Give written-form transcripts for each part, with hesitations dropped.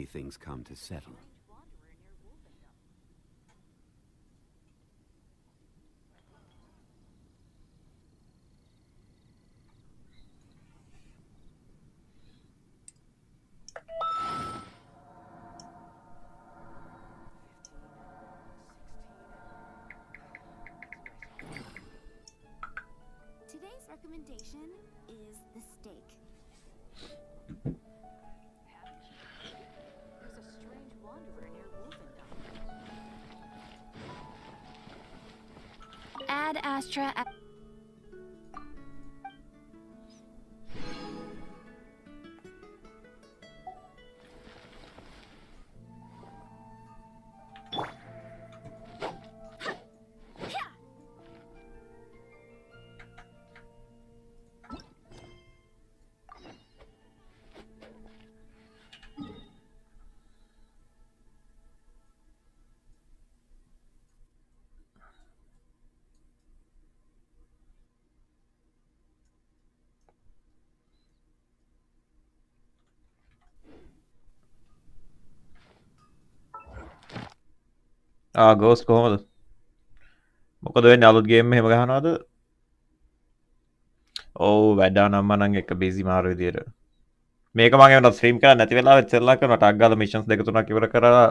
way things come to settle. Today's recommendation is the steak. There's a strange wanderer near Wolfendom. Add Astra. ගෝස් කොහොමද මොකද වෙන්නේ අලුත් game එහෙම ගහනවද ඔව් වැඩා නම් මනම් එක බිසි මාරු විදියට මේක මම එවන ස්ට්‍රීම් කරලා නැති වෙලාවෙත් සෙල්ලා කරනවා ටග් ගාලා මිෂන්ස් දෙක තුනක් ඉවර කරලා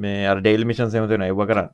මේ අර ඩේලි මිෂන්ස් එහෙම දෙනවා ඒව කරා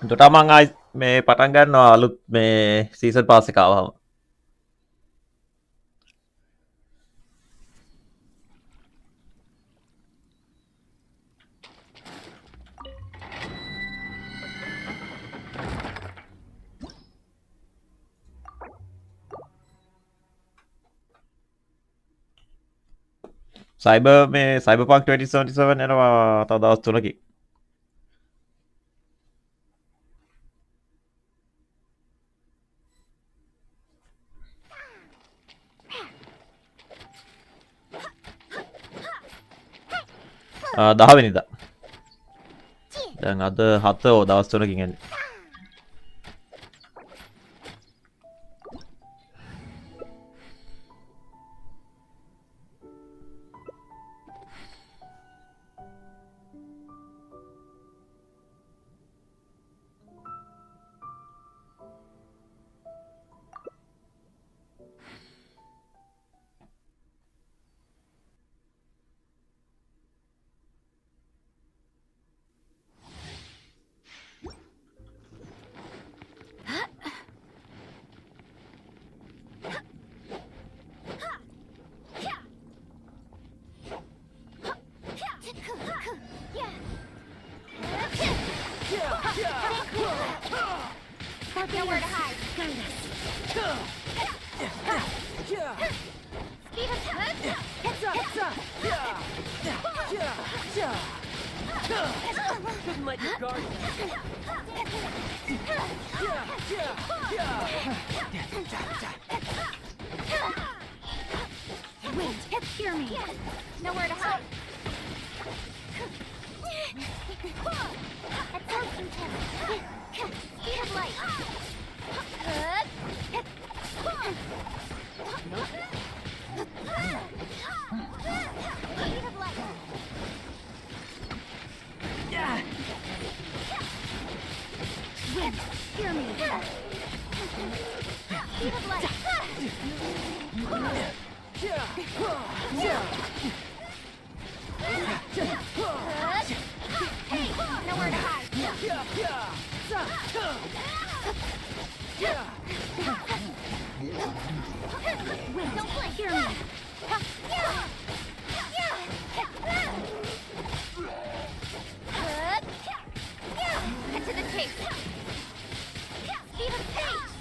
එතකොට මං ආයි මේ පටන් ගන්නවා අලුත් මේ සීසන් පාස් එක ආවම සයිබර් මේ සයිබර්පන්ක් 2077 එනවා තව දවස් 3කින් දහවෙනිදා දැන් අද 7 දවස් 3කින් එන්නේ Nowhere to hide. Speed attack. Heads up. Couldn't let your guard Wait, hear me. Nowhere to hide. That sounds intense. Speed of light. Speed of light. Wind, hear me. Speed of light. Hey, nowhere to hide. Wait, don't blink. Hear me. Cut to the chase. Speed of pace.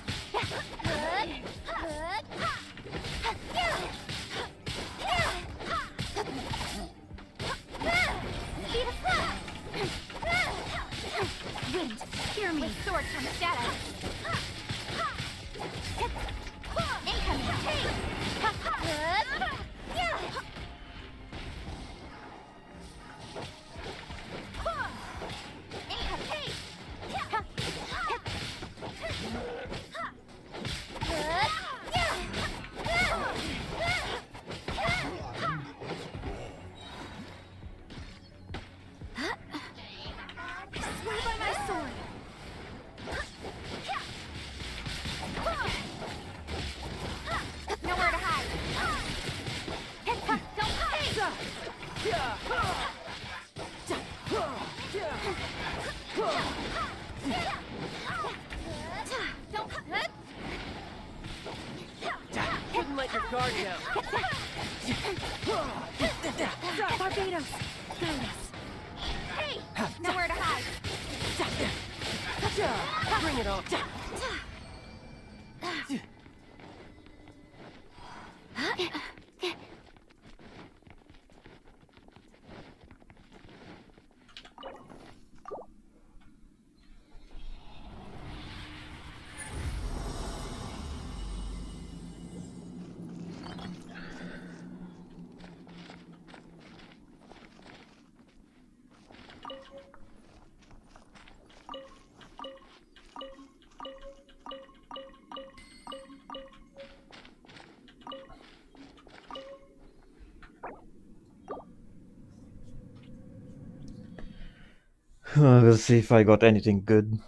Wouldn't let your guard down. Barbados! Guide us. Hey! Nowhere to hide. Bring it on. We'll see if I got anything good.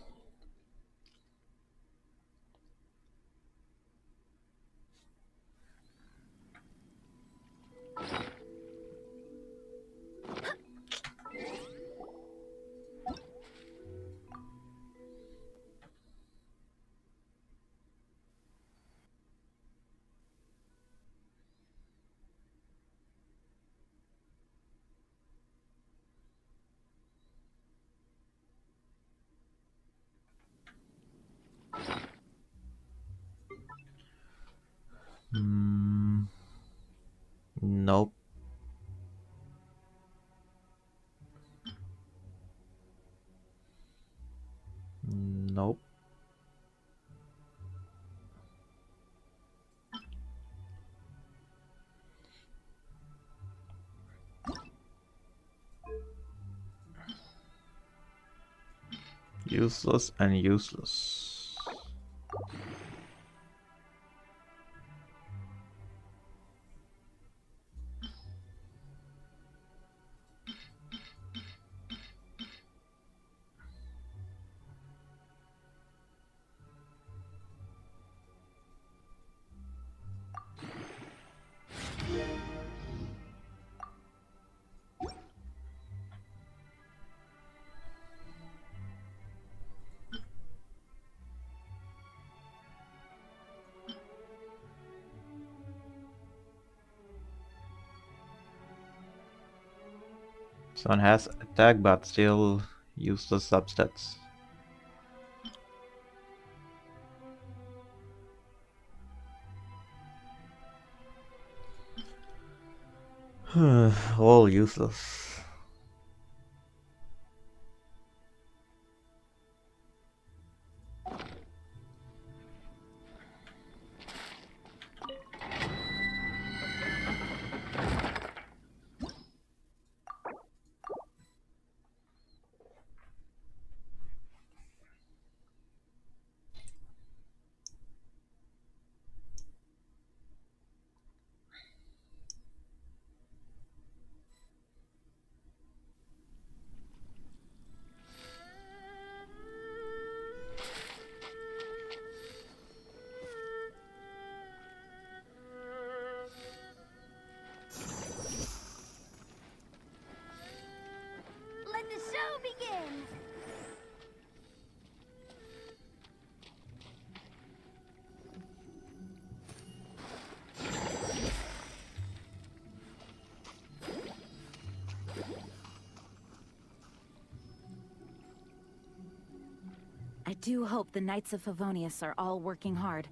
Nope. Nope. Useless and useless. Someone has attack but still useless substats. All useless. Let the show begin! I do hope the Knights of Favonius are all working hard.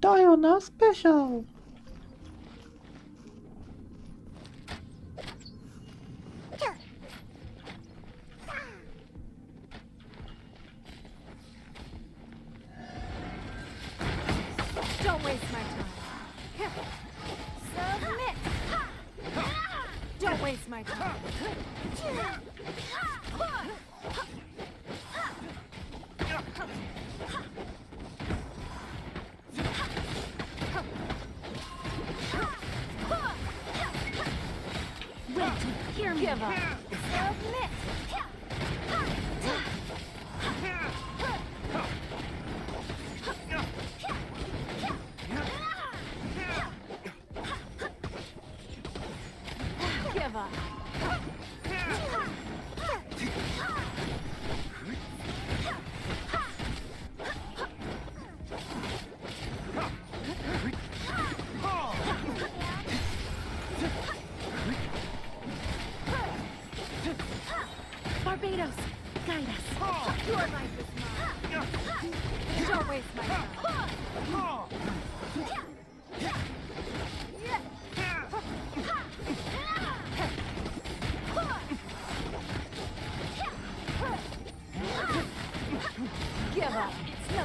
Diana special. Don't waste my time. Submit. Don't waste my time. Wait, hear me. Give up. Submit. Give up. Barbados, guide us. Your life is mine. Don't waste my time. Give up. It's no.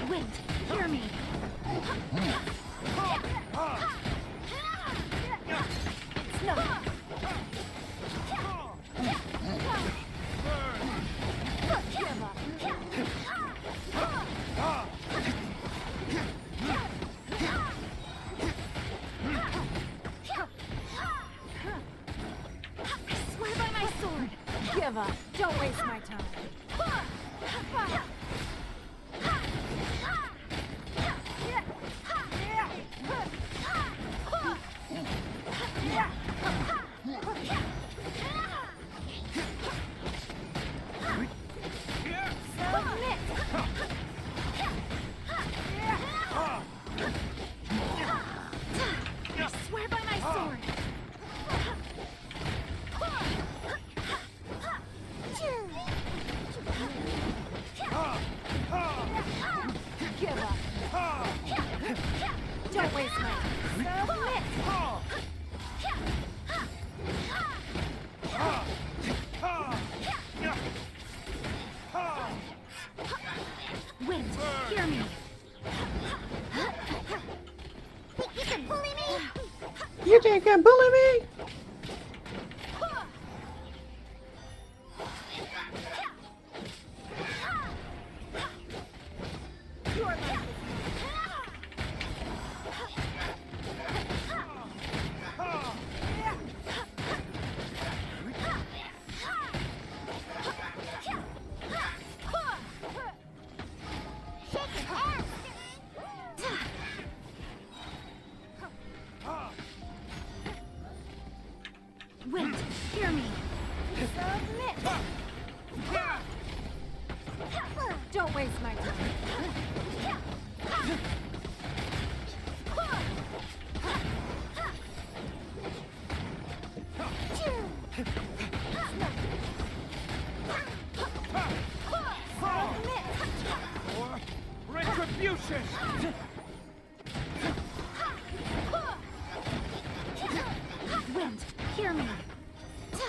Wait, hear me. It's no. Give up. Swear by my sword. Give up. Don't waste my time. Submit. Swear by my sword. Give up. Don't waste my time. Submit. Wait, hear me. You can bully me. You think you can bully me? Your life is Wait, hear me. Submit. Don't waste my time. Retribution! Wind, hear me. It's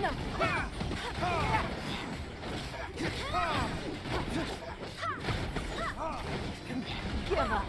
no. Give up.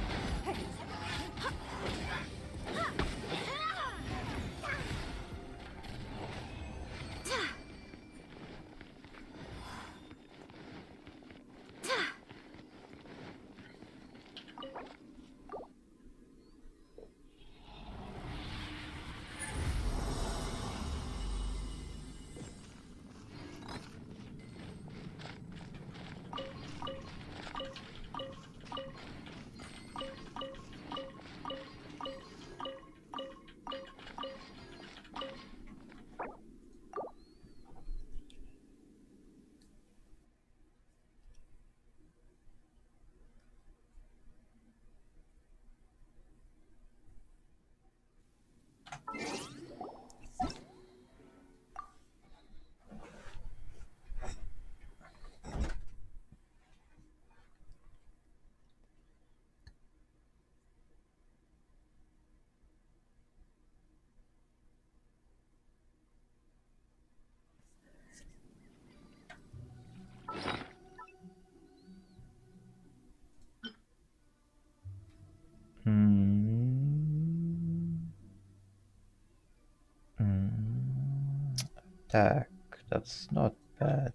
attack. That's not bad.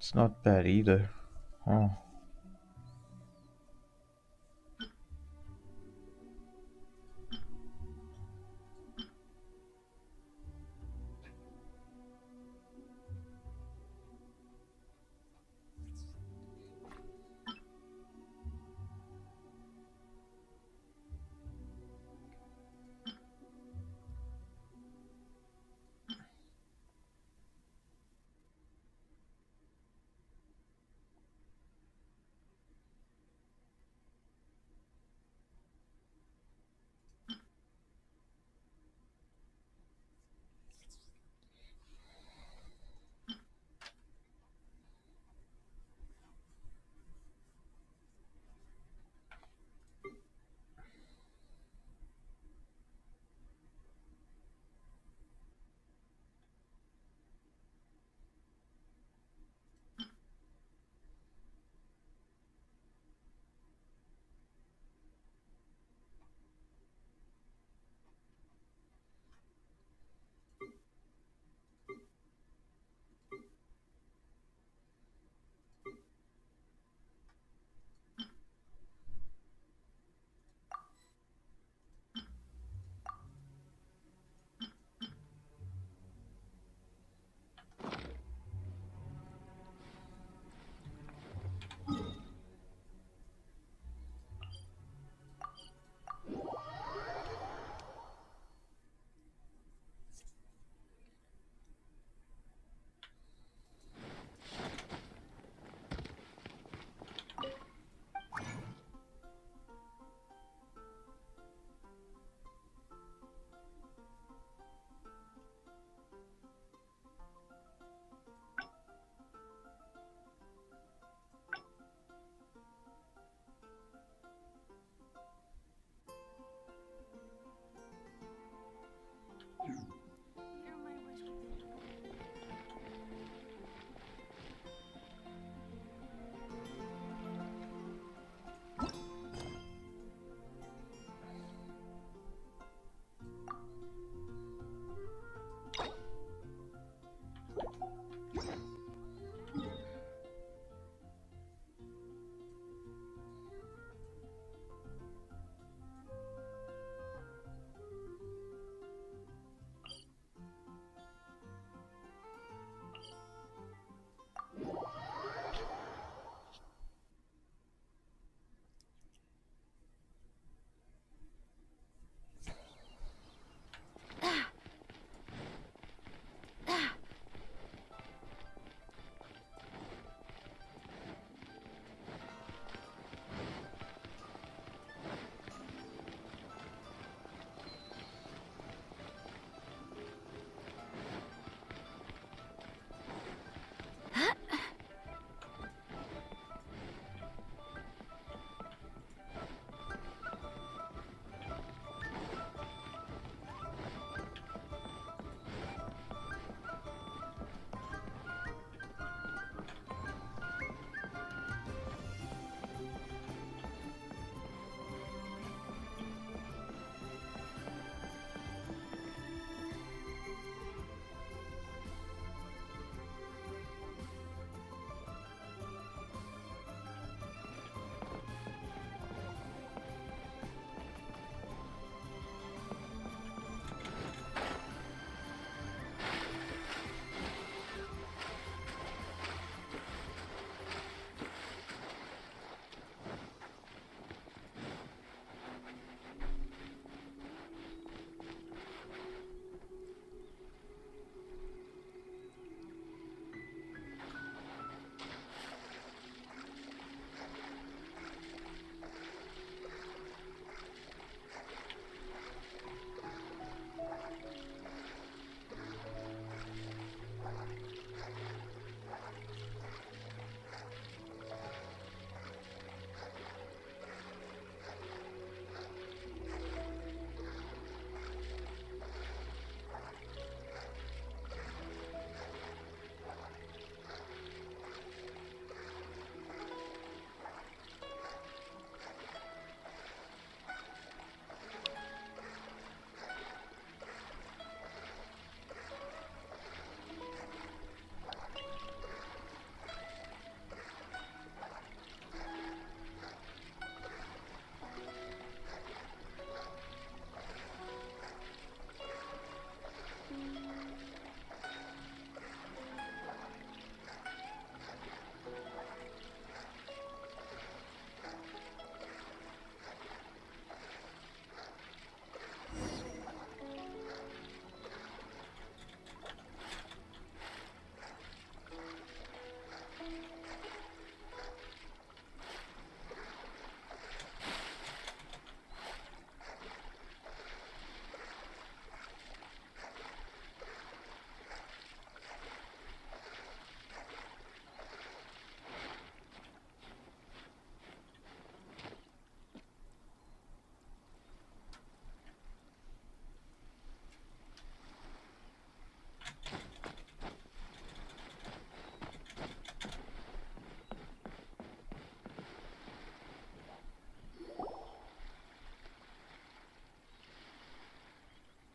That's not bad either. Oh.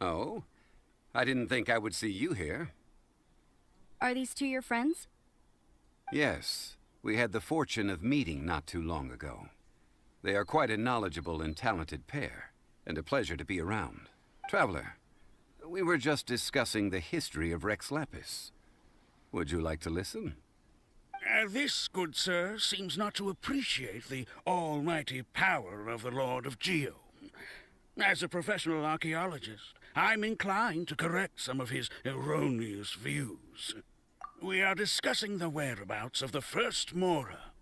Oh? I didn't think I would see you here. Are these two your friends? Yes, we had the fortune of meeting not too long ago. They are quite a knowledgeable and talented pair, and a pleasure to be around. Traveler, we were just discussing the history of Rex Lapis. Would you like to listen? This, good sir, seems not to appreciate the almighty power of the Lord of Geo. As a professional archaeologist, I'm inclined to correct some of his erroneous views. We are discussing the whereabouts of the first Mora.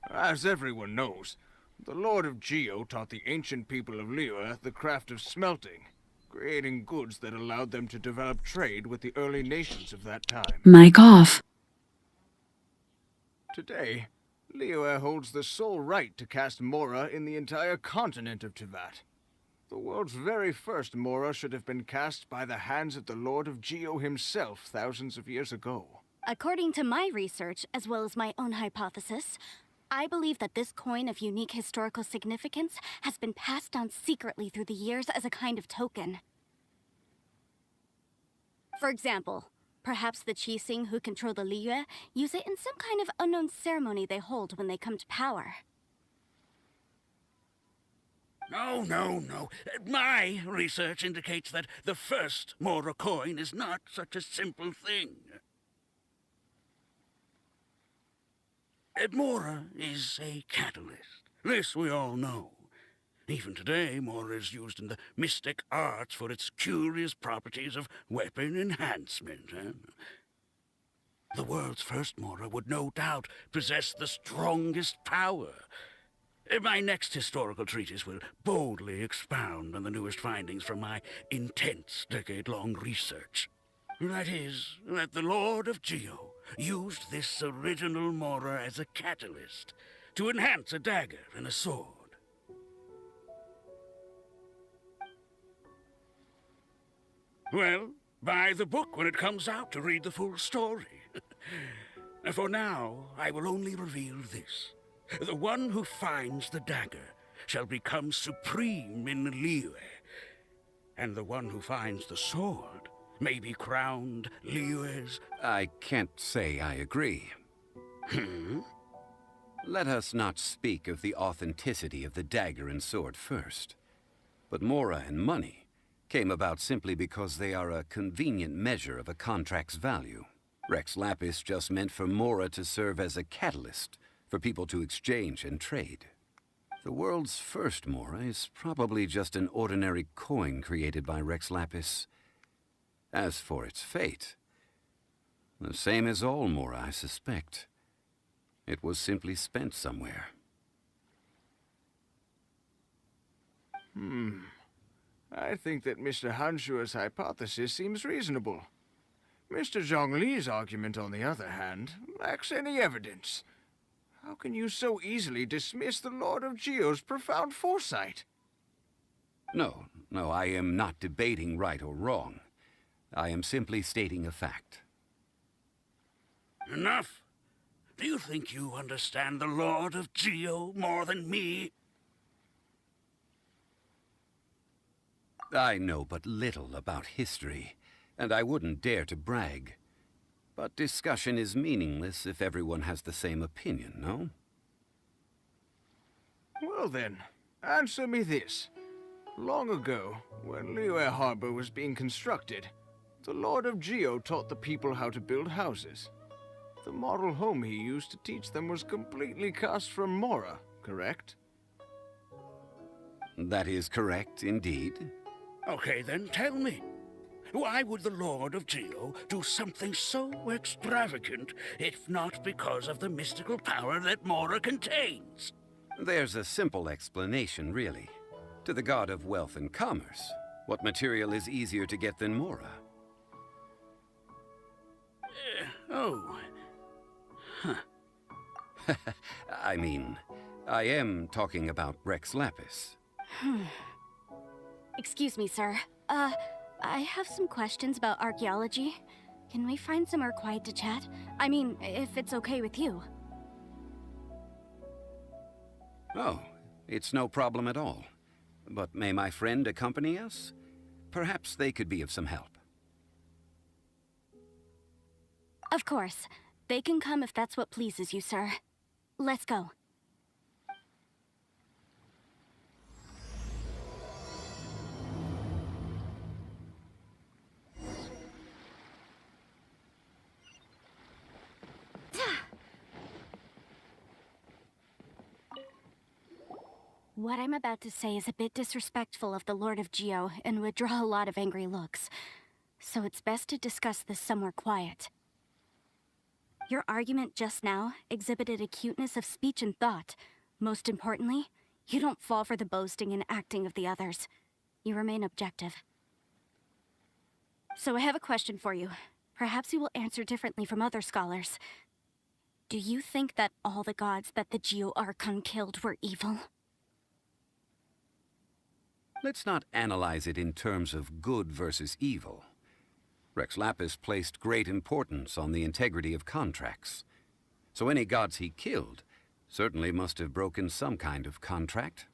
As everyone knows, the Lord of Geo taught the ancient people of Liyue the craft of smelting, creating goods that allowed them to develop trade with the early nations of that time. Mic off. Today, Liyue holds the sole right to cast Mora in the entire continent of Teyvat. The world's very first Mora should have been cast by the hands of the Lord of Geo himself thousands of years ago. According to my research, as well as my own hypothesis, I believe that this coin of unique historical significance has been passed down secretly through the years as a kind of token. For example, perhaps the Qixing who control the Liyue use it in some kind of unknown ceremony they hold when they come to power. No. My research indicates that the first Mora coin is not such a simple thing. Mora is a catalyst. This we all know. Even today, Mora is used in the mystic arts for its curious properties of weapon enhancement. The world's first Mora would no doubt possess the strongest power. My next historical treatise will boldly expound on the newest findings from my intense decade-long research. That is, that the Lord of Geo used this original Mora as a catalyst to enhance a dagger and a sword. Well, buy the book when it comes out to read the full story. For now, I will only reveal this. The one who finds the dagger shall become supreme in Liyue, and the one who finds the sword may be crowned Liyue's... I can't say I agree. Let us not speak of the authenticity of the dagger and sword first. But Mora and money came about simply because they are a convenient measure of a contract's value. Rex Lapis just meant for Mora to serve as a catalyst for people to exchange and trade. The world's first Mora is probably just an ordinary coin created by Rex Lapis. As for its fate, the same as all Mora, I suspect. It was simply spent somewhere. I think that Mr. Hanshua's hypothesis seems reasonable. Mr. Zhongli's argument, on the other hand, lacks any evidence. How can you so easily dismiss the Lord of Geo's profound foresight? No, I am not debating right or wrong. I am simply stating a fact. Enough! Do you think you understand the Lord of Geo more than me? I know but little about history, and I wouldn't dare to brag. But discussion is meaningless if everyone has the same opinion, no? Well then, answer me this. Long ago, when Liyue Harbor was being constructed, the Lord of Geo taught the people how to build houses. The model home he used to teach them was completely cast from Mora, correct? That is correct, indeed. Okay, then tell me. Why would the Lord of Geo do something so extravagant, if not because of the mystical power that Mora contains? There's a simple explanation, really. To the god of wealth and commerce, what material is easier to get than Mora? I mean, I am talking about Rex Lapis. Excuse me, sir. I have some questions about archaeology. Can we find somewhere quiet to chat? I mean, if it's okay with you. Oh, it's no problem at all. But may my friend accompany us? Perhaps they could be of some help. Of course. They can come if that's what pleases you, sir. Let's go. What I'm about to say is a bit disrespectful of the Lord of Geo and would draw a lot of angry looks. So it's best to discuss this somewhere quiet. Your argument just now exhibited acuteness of speech and thought. Most importantly, you don't fall for the boasting and acting of the others. You remain objective. So I have a question for you. Perhaps you will answer differently from other scholars. Do you think that all the gods that the Geo Archon killed were evil? Let's not analyze it in terms of good versus evil. Rex Lapis placed great importance on the integrity of contracts. So any gods he killed certainly must have broken some kind of contract.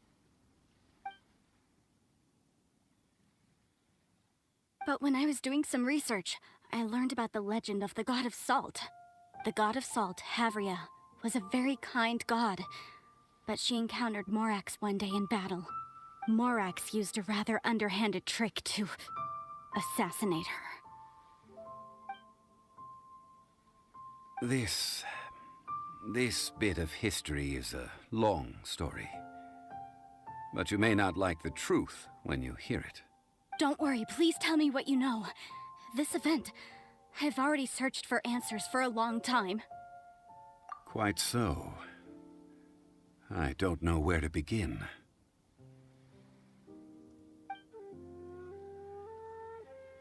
But when I was doing some research, I learned about the legend of the god of salt. The god of salt, Havria, was a very kind god, but she encountered Morax one day in battle. Morax used a rather underhanded trick to assassinate her. This bit of history is a long story. But you may not like the truth when you hear it. Don't worry, please tell me what you know. This event, I've already searched for answers for a long time. Quite so. I don't know where to begin.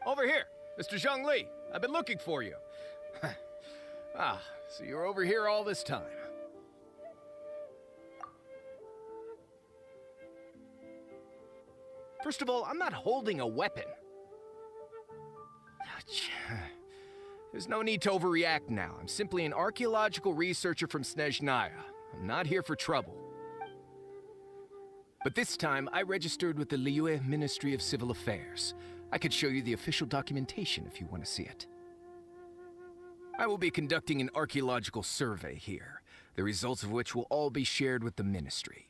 Over here, Mr. Zhongli. I've been looking for you. So you're over here all this time. First of all, I'm not holding a weapon. There's no need to overreact now. I'm simply an archaeological researcher from Snezhnaya. I'm not here for trouble. But this time, I registered with the Liyue Ministry of Civil Affairs. I could show you the official documentation if you want to see it. I will be conducting an archaeological survey here, the results of which will all be shared with the ministry.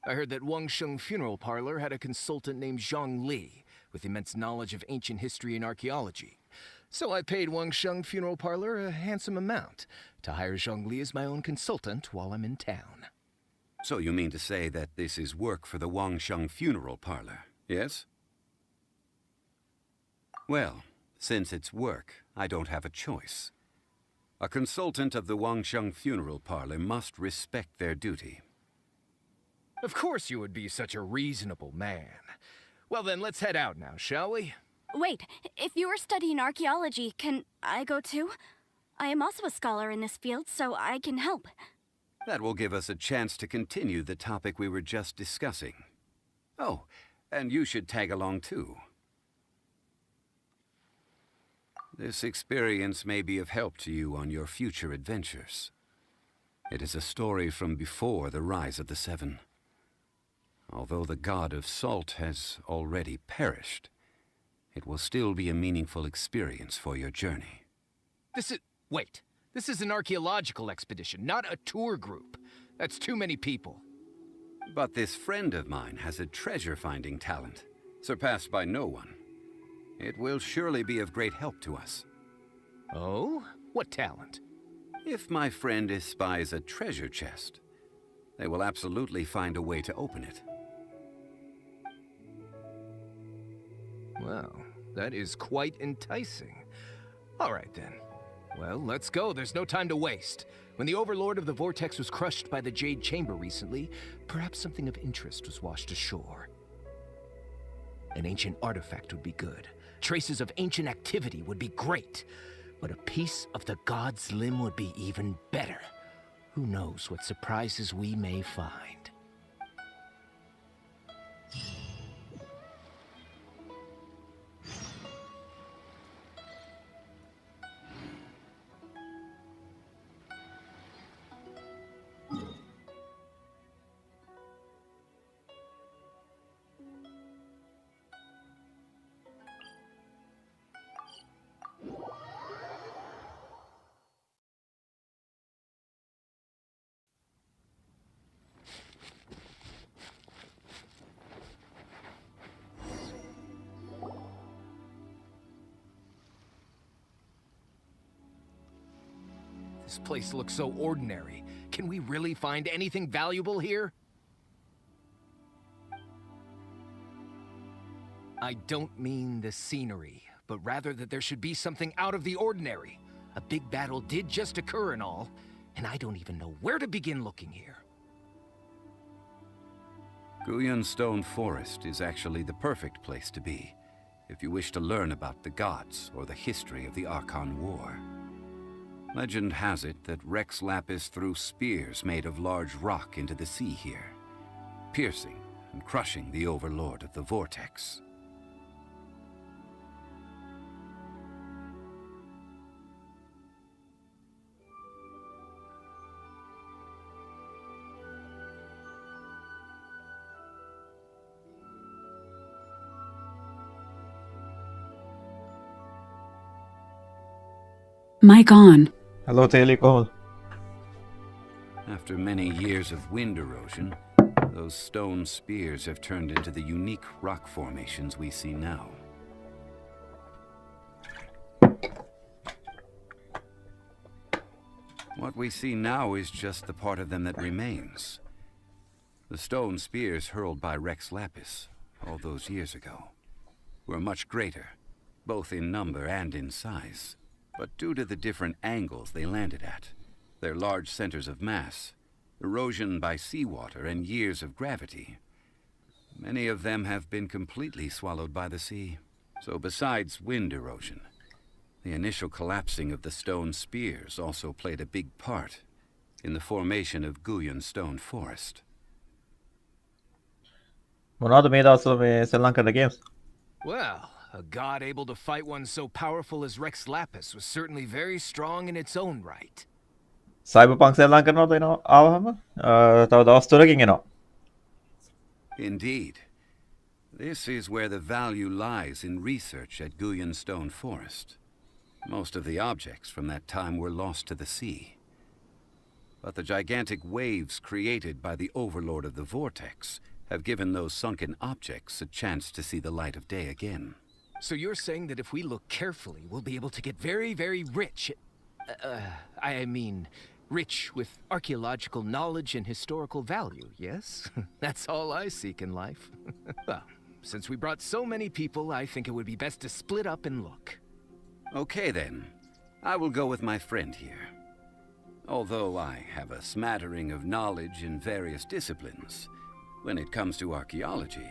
I heard that Wangsheng Funeral Parlor had a consultant named Zhang Li, with immense knowledge of ancient history and archaeology. So I paid Wangsheng Funeral Parlor a handsome amount to hire Zhang Li as my own consultant while I'm in town. So you mean to say that this is work for the Wangsheng Funeral Parlor, yes? Well, since it's work, I don't have a choice. A consultant of the Wangsheng Funeral Parlor must respect their duty. Of course you would be such a reasonable man. Well then, let's head out now, shall we? Wait, if you are studying archaeology, can I go too? I am also a scholar in this field, so I can help. That will give us a chance to continue the topic we were just discussing. Oh, and you should tag along too. This experience may be of help to you on your future adventures. It is a story from before the rise of the Seven. Although the god of salt has already perished, it will still be a meaningful experience for your journey. Wait. This is an archaeological expedition, not a tour group. That's too many people. But this friend of mine has a treasure-finding talent, surpassed by no one. It will surely be of great help to us. Oh? What talent? If my friend espies a treasure chest, they will absolutely find a way to open it. Well, that is quite enticing. All right then. Well, let's go. There's no time to waste. When the Overlord of the Vortex was crushed by the Jade Chamber recently, perhaps something of interest was washed ashore. An ancient artifact would be good. Traces of ancient activity would be great. But a piece of the god's limb would be even better. Who knows what surprises we may find. This place looks so ordinary. Can we really find anything valuable here? I don't mean the scenery, but rather that there should be something out of the ordinary. A big battle did just occur and all, and I don't even know where to begin looking here. Guyan Stone Forest is actually the perfect place to be, if you wish to learn about the gods or the history of the Archon War. Legend has it that Rex Lapis threw spears made of large rock into the sea here, piercing and crushing the overlord of the Vortex. Mic on. Hello, Taylor Cole. After many years of wind erosion, those stone spears have turned into the unique rock formations we see now. What we see now is just the part of them that remains. The stone spears hurled by Rex Lapis all those years ago were much greater, both in number and in size. But due to the different angles they landed at, their large centers of mass, erosion by seawater, and years of gravity, many of them have been completely swallowed by the sea. So besides wind erosion, the initial collapsing of the stone spears also played a big part in the formation of Guyan Stone Forest. මොනවද මේ දවස්වල මේ ශ්‍රී Lankan games? Well, a god able to fight one so powerful as Rex Lapis was certainly very strong in its own right. Cyberpunk ශ්‍රී ලංකනවද එනවා ආවහම තව දවස් 3කින් එනවා. Indeed. This is where the value lies in research at Guyan Stone Forest. Most of the objects from that time were lost to the sea. But the gigantic waves created by the overlord of the Vortex have given those sunken objects a chance to see the light of day again. So you're saying that if we look carefully, we'll be able to get very, very rich. I mean, rich with archaeological knowledge and historical value, yes? That's all I seek in life. Well, since we brought so many people, I think it would be best to split up and look. Okay then. I will go with my friend here. Although I have a smattering of knowledge in various disciplines, when it comes to archaeology,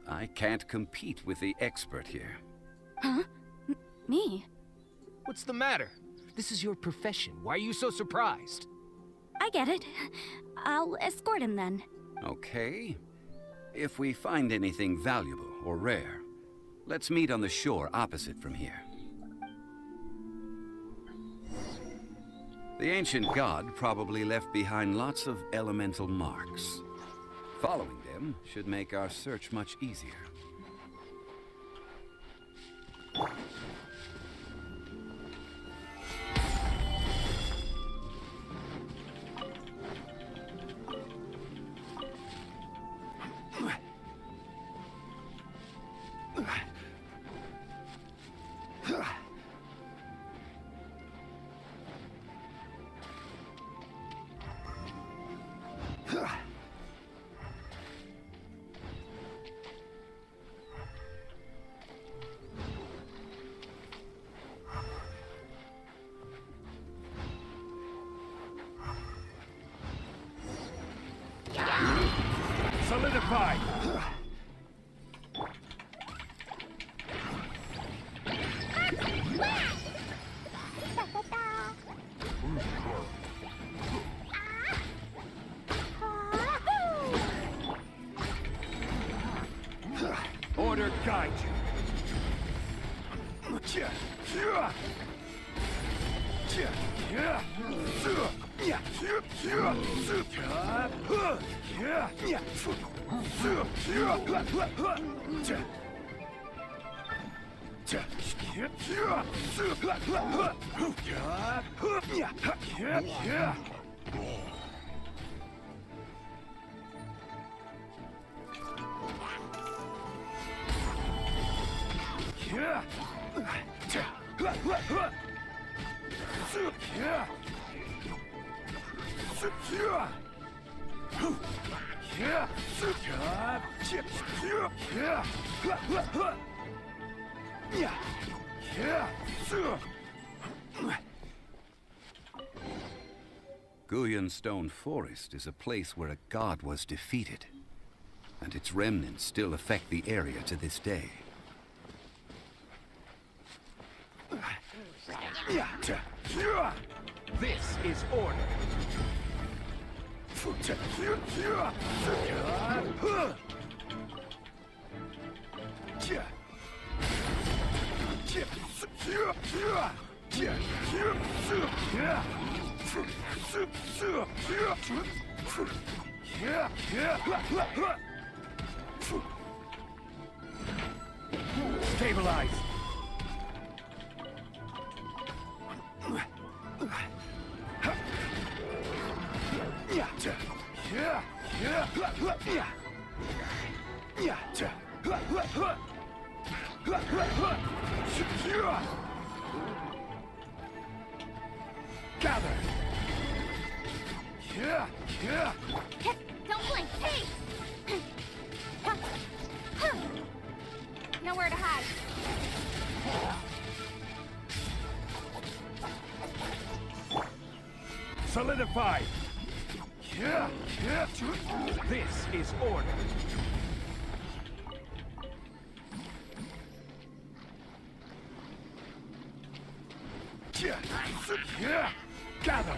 I can't compete with the expert here. Huh? Me? What's the matter? This is your profession. Why are you so surprised? I get it. I'll escort him then. Okay. If we find anything valuable or rare, let's meet on the shore opposite from here. The ancient god probably left behind lots of elemental marks. Following them should make our search much easier. Solidified! Order guide you. Guyan Stone Forest is a place where a god was defeated, and its remnants still affect the area to this day. This is order. Stabilize. Gather. Don't blink! Hey! Nowhere to hide. Solidify. This is order. Gather.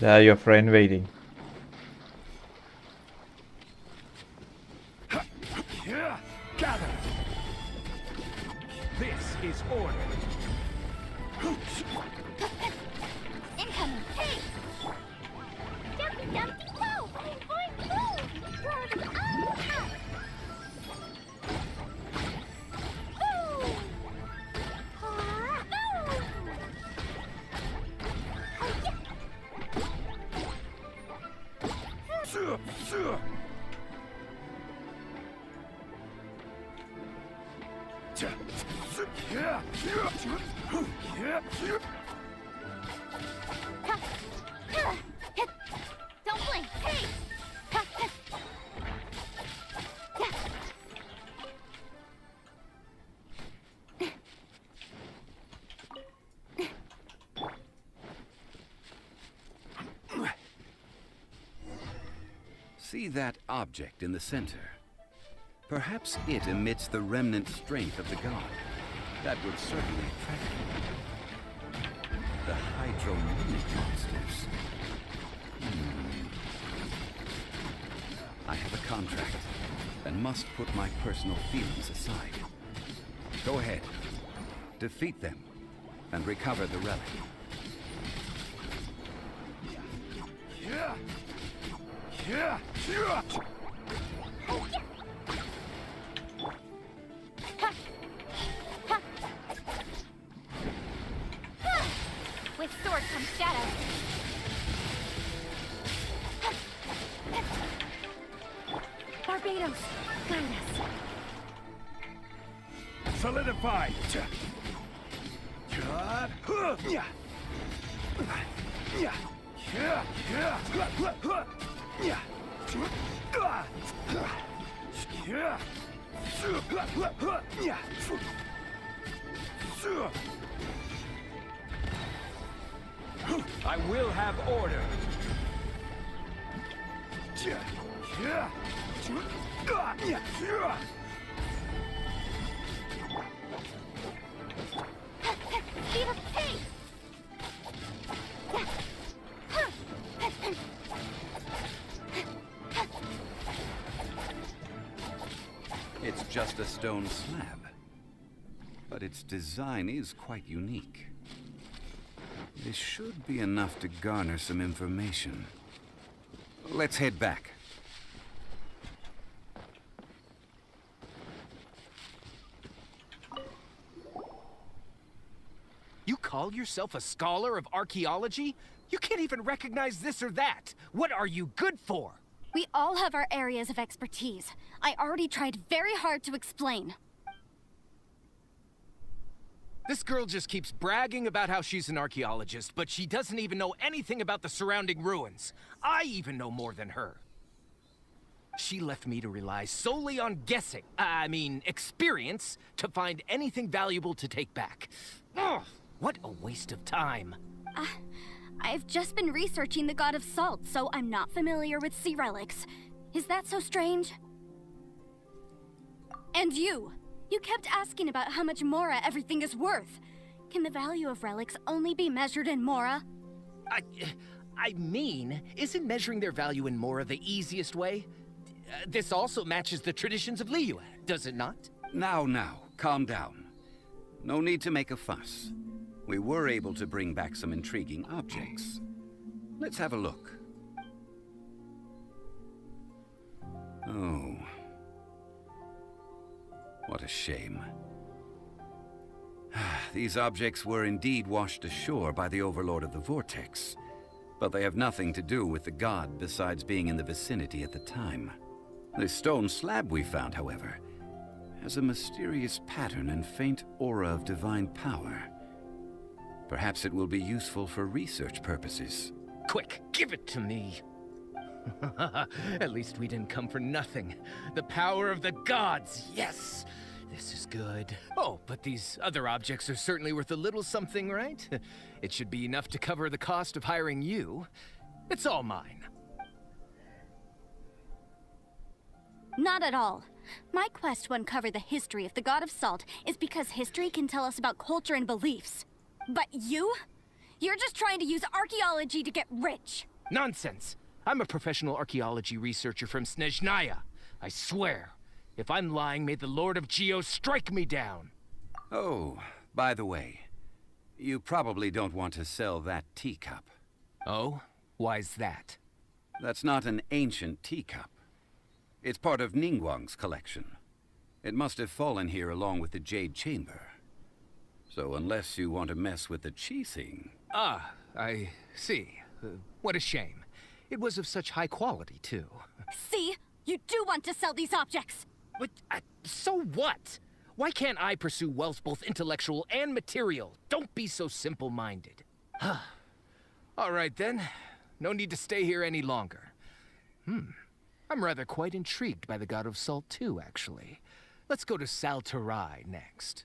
There, your friend waiting. Gather. This is order. Incoming! Hey! Dumpty dumpty go! Boing boing boo! Throw them up! Boo! Ah, boo! Don't blink! Hey! See that object in the center? Perhaps it emits the remnant strength of the god. That would certainly attract you. The hydromonic monsters. I have a contract and must put my personal feelings aside. Go ahead. Defeat them and recover the relic. With sword comes shadow. Barbados, guide us. Solidify. I will have order. just a stone slab. But its design is quite unique. This should be enough to garner some information. Let's head back. You call yourself a scholar of archaeology? You can't even recognize this or that. What are you good for? We all have our areas of expertise. I already tried very hard to explain. This girl just keeps bragging about how she's an archaeologist, but she doesn't even know anything about the surrounding ruins. I even know more than her. She left me to rely solely on guessing, experience, to find anything valuable to take back. Ugh, what a waste of time. I've just been researching the god of salt, so I'm not familiar with sea relics. Is that so strange? And you kept asking about how much Mora everything is worth. Can the value of relics only be measured in Mora? Isn't measuring their value in Mora the easiest way? This also matches the traditions of Liyue, does it not? Now, calm down. No need to make a fuss. We were able to bring back some intriguing objects. Let's have a look. Oh. What a shame. These objects were indeed washed ashore by the Overlord of the Vortex, but they have nothing to do with the god besides being in the vicinity at the time. The stone slab we found, however, has a mysterious pattern and faint aura of divine power. Perhaps it will be useful for research purposes. Quick, give it to me. At least we didn't come for nothing. The power of the gods, yes! This is good. Oh, but these other objects are certainly worth a little something, right? It should be enough to cover the cost of hiring you. It's all mine. Not at all. My quest to uncover the history of the god of salt is because history can tell us about culture and beliefs. But you? You're just trying to use archaeology to get rich. Nonsense! I'm a professional archaeology researcher from Snezhnaya. I swear. If I'm lying, may the Lord of Geo strike me down. Oh, by the way, you probably don't want to sell that teacup. Oh? Why's that? That's not an ancient teacup. It's part of Ningguang's collection. It must have fallen here along with the Jade Chamber. So unless you want to mess with the Qixing... Ah, I see. What a shame. It was of such high quality, too. See? You do want to sell these objects! But, so what? Why can't I pursue wealth both intellectual and material? Don't be so simple-minded. All right, then. No need to stay here any longer. I'm rather quite intrigued by the God of Salt, too, actually. Let's go to Saltarai next.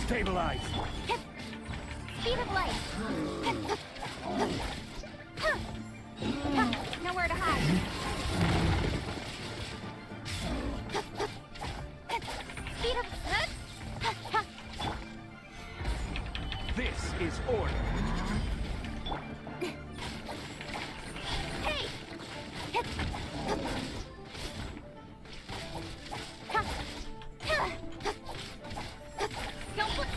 Stabilize. Speed of light. Nowhere to hide. Speed of... This is order. Hey! Don't look.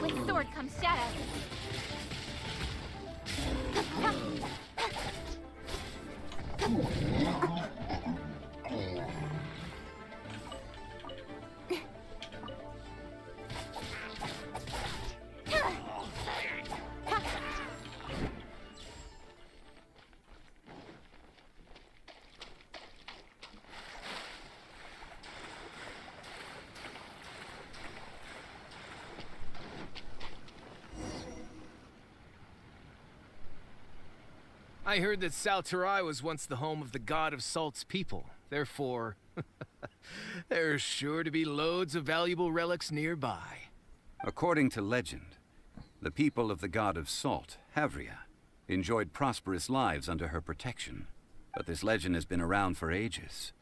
With sword comes shadow. I heard that Salterai was once the home of the god of Salt's people. Therefore, there's sure to be loads of valuable relics nearby. According to legend, the people of the god of Salt, Havria, enjoyed prosperous lives under her protection. But this legend has been around for ages.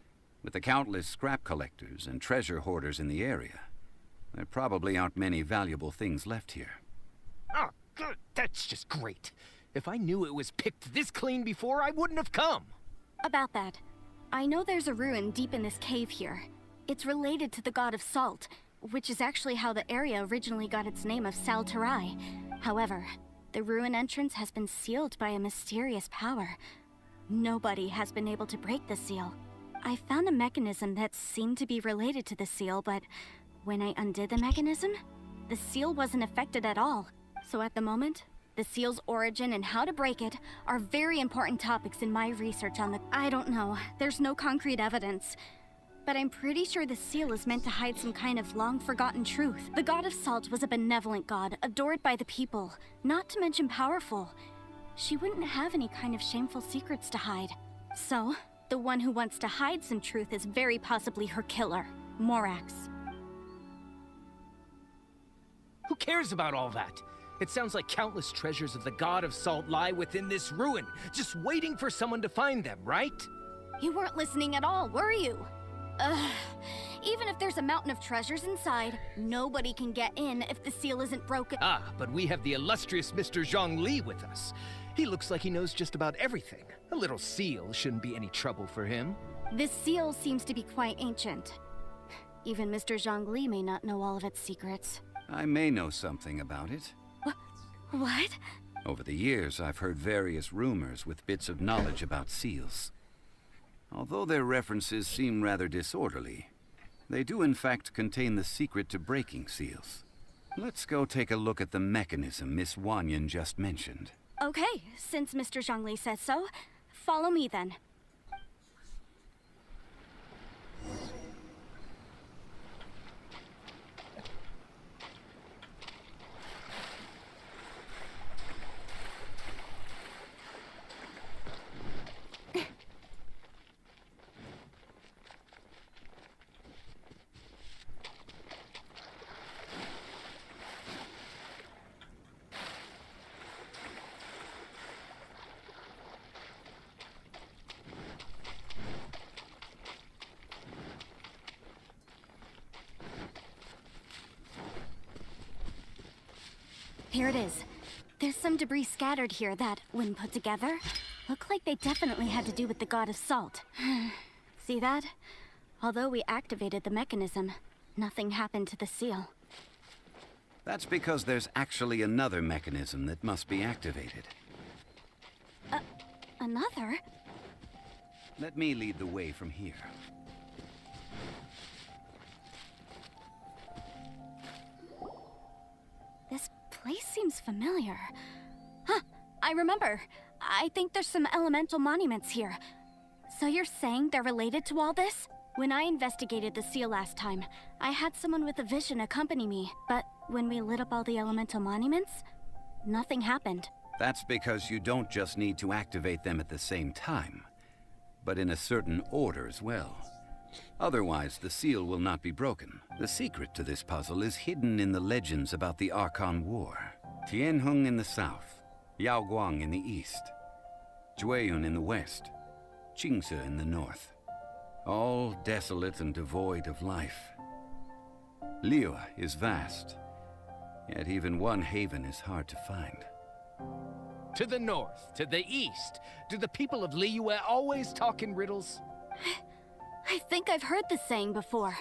With the countless scrap collectors and treasure hoarders in the area, there probably aren't many valuable things left here. Oh, good. That's just great. If I knew it was picked this clean before, I wouldn't have come. About that, I know there's a ruin deep in this cave here. It's related to the god of Salt, which is actually how the area originally got its name of Salterai. However, the ruin entrance has been sealed by a mysterious power. Nobody has been able to break the seal. I found a mechanism that seemed to be related to the seal, but when I undid the mechanism, the seal wasn't affected at all. So at the moment, the seal's origin and how to break it are very important topics in my research on the... I don't know, there's no concrete evidence. But I'm pretty sure the seal is meant to hide some kind of long-forgotten truth. The god of Salt was a benevolent god, adored by the people, not to mention powerful. She wouldn't have any kind of shameful secrets to hide. So, the one who wants to hide some truth is very possibly her killer, Morax. Who cares about all that? It sounds like countless treasures of the god of Salt lie within this ruin, just waiting for someone to find them, right? You weren't listening at all, were you? Ugh. Even if there's a mountain of treasures inside, nobody can get in if the seal isn't broken. Ah, but we have the illustrious Mr. Zhongli with us. He looks like he knows just about everything. A little seal shouldn't be any trouble for him. This seal seems to be quite ancient. Even Mr. Zhongli may not know all of its secrets. I may know something about it. What? Over the years, I've heard various rumors with bits of knowledge about seals. Although their references seem rather disorderly, they do in fact contain the secret to breaking seals. Let's go take a look at the mechanism Miss Wanyan just mentioned. Okay, since Mr. Zhongli says so, follow me then. Here it is. There's some debris scattered here that, when put together, look like they definitely had to do with the god of Salt. See that? Although we activated the mechanism, nothing happened to the seal. That's because there's actually another mechanism that must be activated. Another? Let me lead the way from here. This place seems familiar. Huh, I remember. I think there's some elemental monuments here. So you're saying they're related to all this? When I investigated the seal last time, I had someone with a vision accompany me, but when we lit up all the elemental monuments, nothing happened. That's because you don't just need to activate them at the same time, but in a certain order as well. Otherwise, the seal will not be broken. The secret to this puzzle is hidden in the legends about the Archon War. Tianheng in the south, Yaoguang in the east, Jueyun in the west, Qingce in the north. All desolate and devoid of life. Liyue is vast, yet even one haven is hard to find. To the north, to the east. Do the people of Liyue always talk in riddles? I think I've heard this saying before.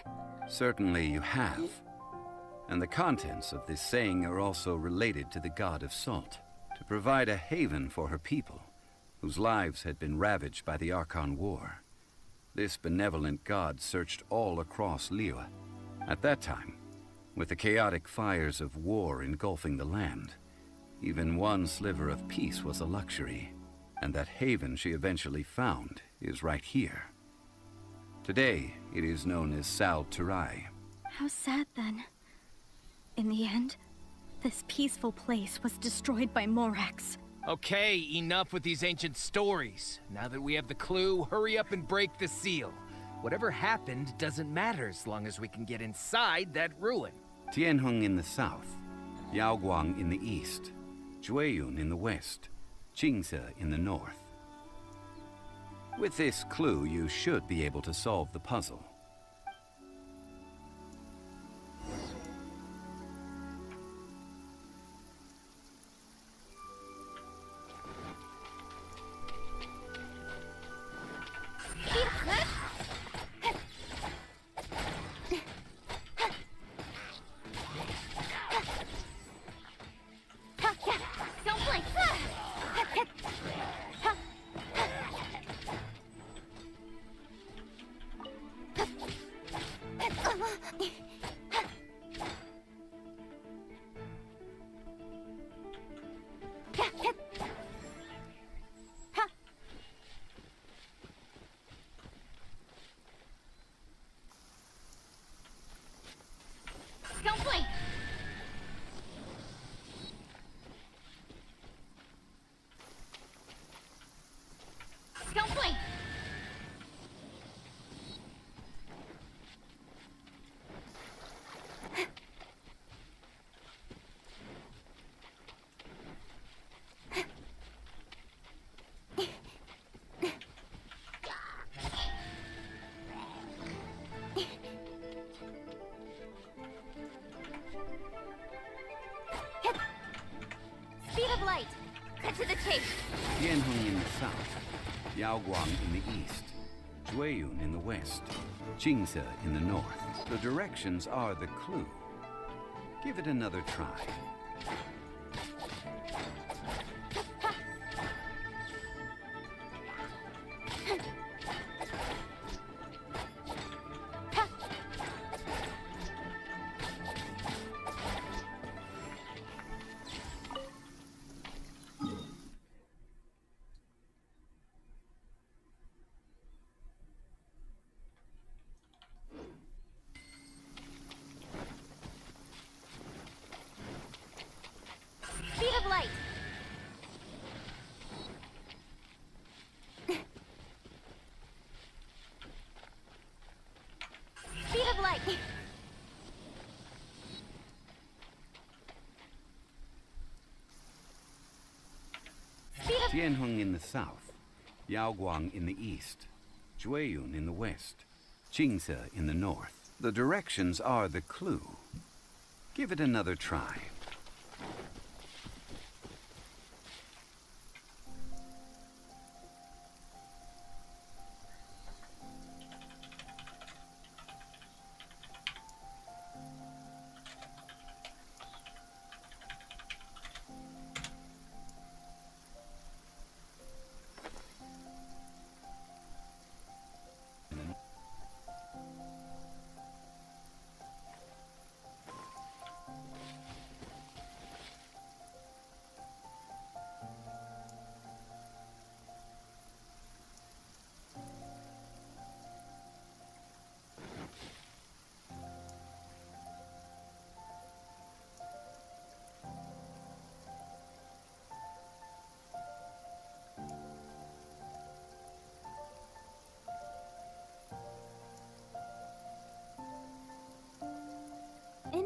Certainly you have. And the contents of this saying are also related to the god of salt, to provide a haven for her people, whose lives had been ravaged by the Archon War. This benevolent god searched all across Liyue. At that time, with the chaotic fires of war engulfing the land, even one sliver of peace was a luxury, and that haven she eventually found is right here. Today, it is known as Sal Turai. How sad then. In the end, this peaceful place was destroyed by Morax. Okay, enough with these ancient stories. Now that we have the clue, hurry up and break the seal. Whatever happened doesn't matter as long as we can get inside that ruin. Tianheng in the south, Yaoguang in the east, Jueyun in the west, Qingce in the north. With this clue, you should be able to solve the puzzle. Don't blink! Don't blink! Don't blink! Speed of light! Cut to the chase! Tianheng in the south, Yaoguang in the east, Jueyun in the west, Qingce in the north. The directions are the clue. Give it another try. Speed of light! Speed of light! Tianheng in the south, Yaoguang in the east, Jueyun in the west, Qingce in the north. The directions are the clue. Give it another try.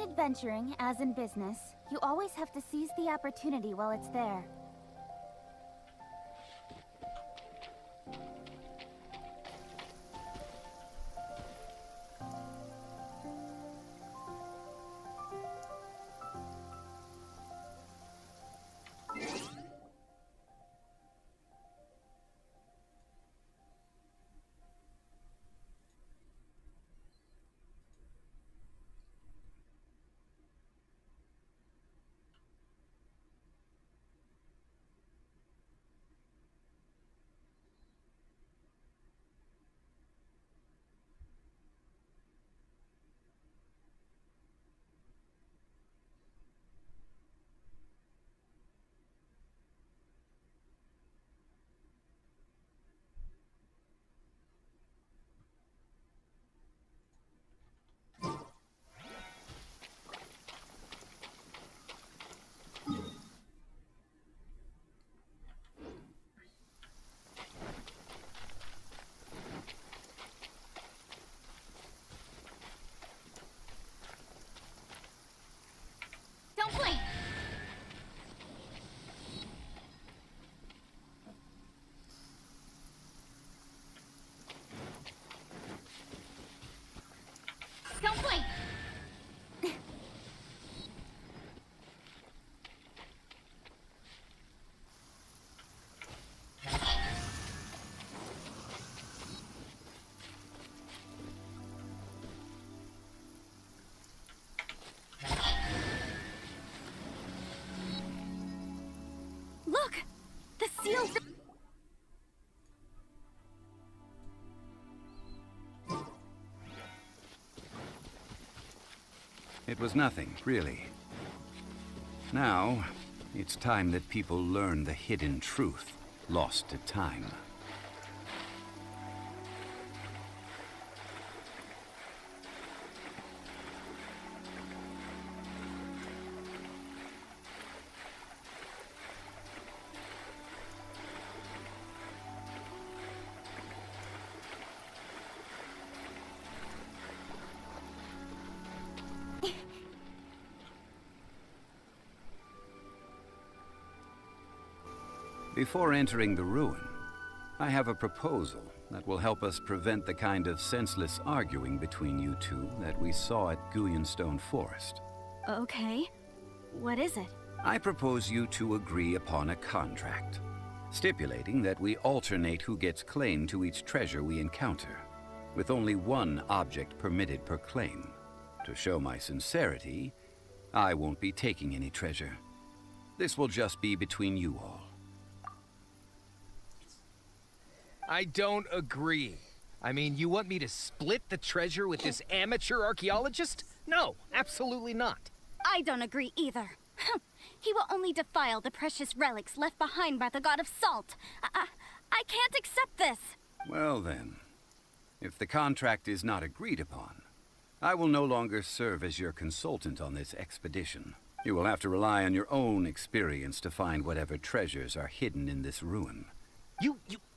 in adventuring, as in business, you always have to seize the opportunity while it's there. Don't blink! Don't blink! Look! The sealed... It was nothing, really. Now, it's time that people learn the hidden truth lost to time. Before entering the ruin, I have a proposal that will help us prevent the kind of senseless arguing between you two that we saw at Guyonstone Forest. Okay. What is it? I propose you two agree upon a contract, stipulating that we alternate who gets claim to each treasure we encounter, with only one object permitted per claim. To show my sincerity, I won't be taking any treasure. This will just be between you all. I don't agree. I mean, you want me to split the treasure with this amateur archaeologist? No, absolutely not. I don't agree either. He will only defile the precious relics left behind by the god of salt. I can't accept this. Well then, if the contract is not agreed upon, I will no longer serve as your consultant on this expedition. You will have to rely on your own experience to find whatever treasures are hidden in this ruin.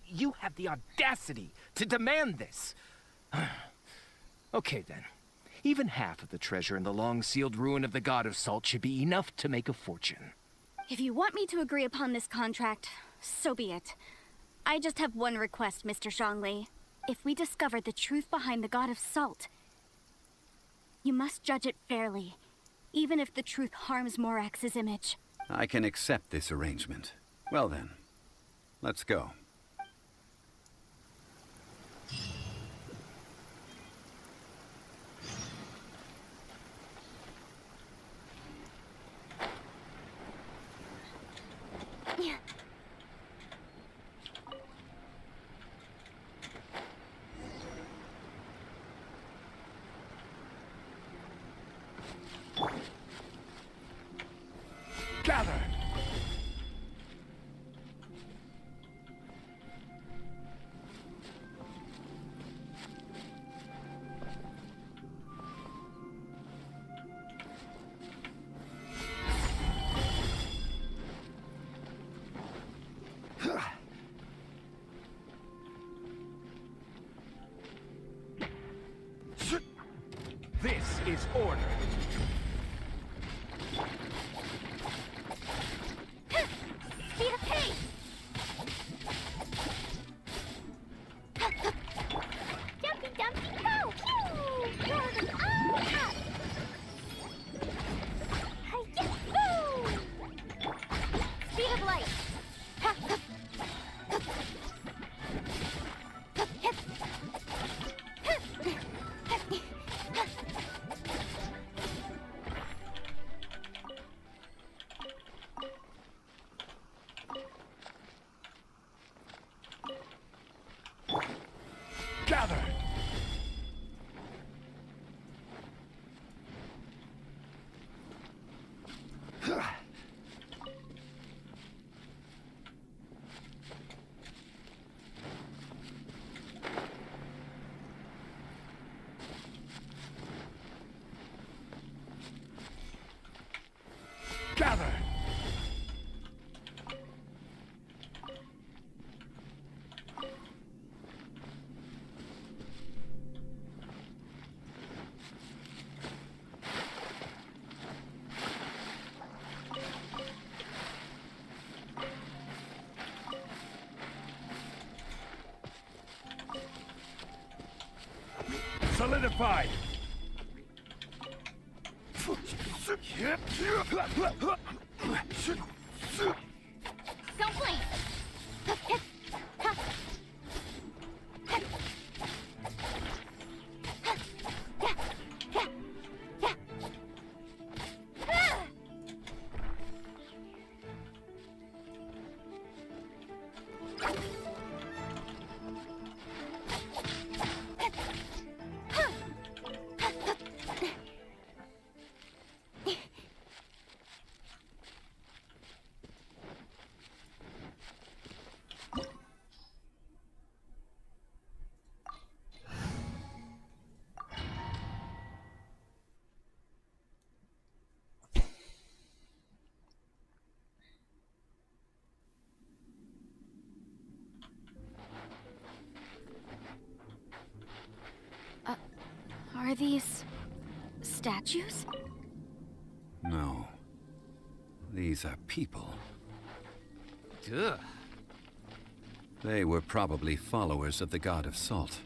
You have the audacity to demand this. Okay then. Even half of the treasure in the long-sealed ruin of the God of Salt should be enough to make a fortune. If you want me to agree upon this contract, so be it. I just have one request, Mr. Zhongli. If we discover the truth behind the God of Salt, you must judge it fairly, even if the truth harms Morax's image. I can accept this arrangement. Well then, let's go. Gather! Gather! Solidified! Don't blink! Are these statues? No. These are people. Ugh. They were probably followers of the god of salt.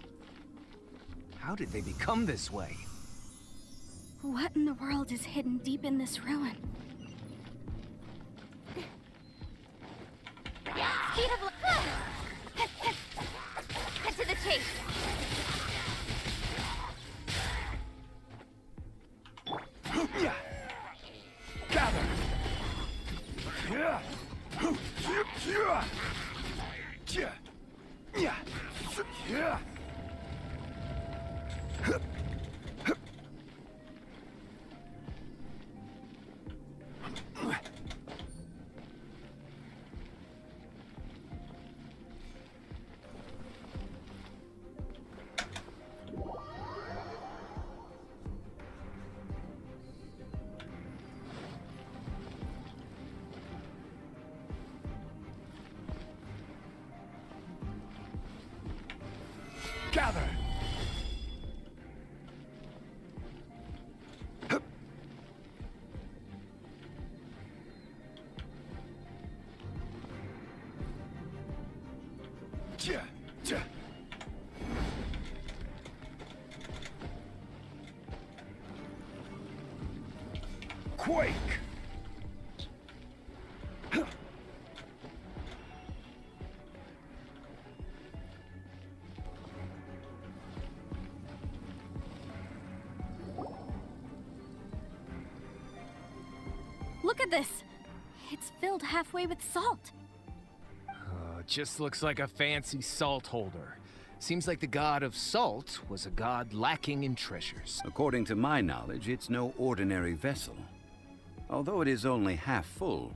How did they become this way? What in the world is hidden deep in this ruin? Speed of Cut to the chase! Gather! Gather! Quake! Look at this! It's filled halfway with salt. Just looks like a fancy salt holder. Seems like the god of salt was a god lacking in treasures. According to my knowledge, it's no ordinary vessel. Although it is only half full,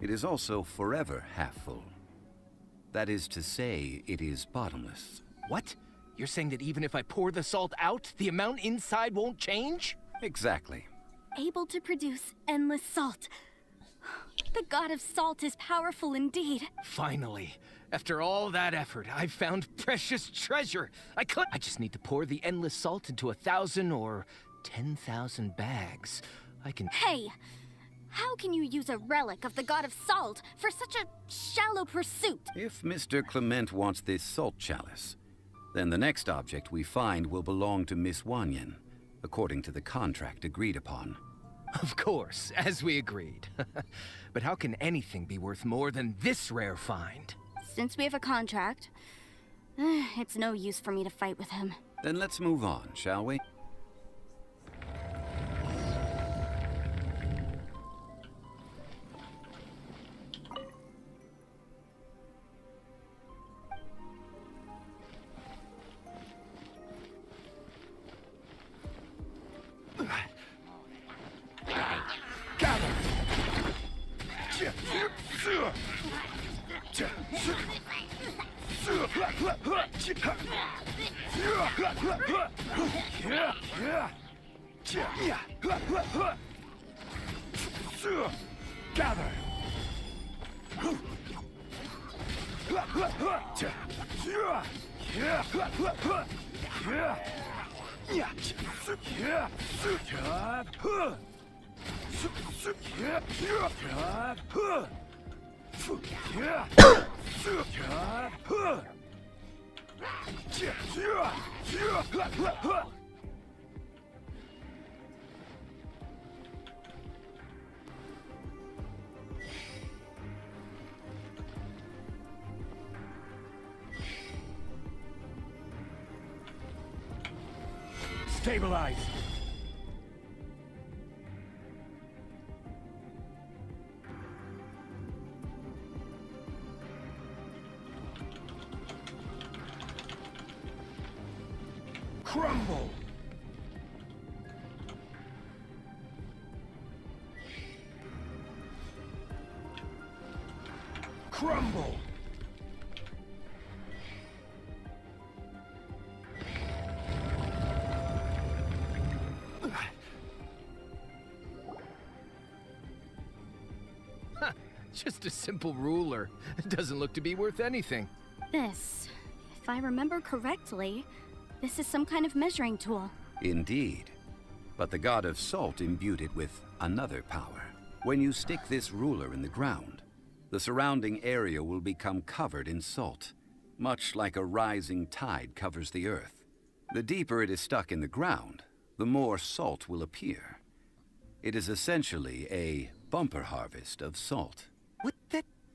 it is also forever half full. That is to say, it is bottomless. What? You're saying that even if I pour the salt out, the amount inside won't change? Exactly. Able to produce endless salt. The god of salt is powerful indeed. Finally. After all that effort, I've found precious treasure. I just need to pour the endless salt into 1,000 or 10,000 bags. I can... Hey! How can you use a relic of the god of salt for such a shallow pursuit? If Mr. Clement wants this salt chalice, then the next object we find will belong to Miss Wanyan, according to the contract agreed upon. Of course, as we agreed. But how can anything be worth more than this rare find? Since we have a contract, it's no use for me to fight with him. Then let's move on, shall we? Gather! Stabilize! Crumble! Crumble! Just a simple ruler. It doesn't look to be worth anything. This, if I remember correctly, this is some kind of measuring tool. Indeed. But the god of salt imbued it with another power. When you stick this ruler in the ground, the surrounding area will become covered in salt, much like a rising tide covers the earth. The deeper it is stuck in the ground, the more salt will appear. It is essentially a bumper harvest of salt. What?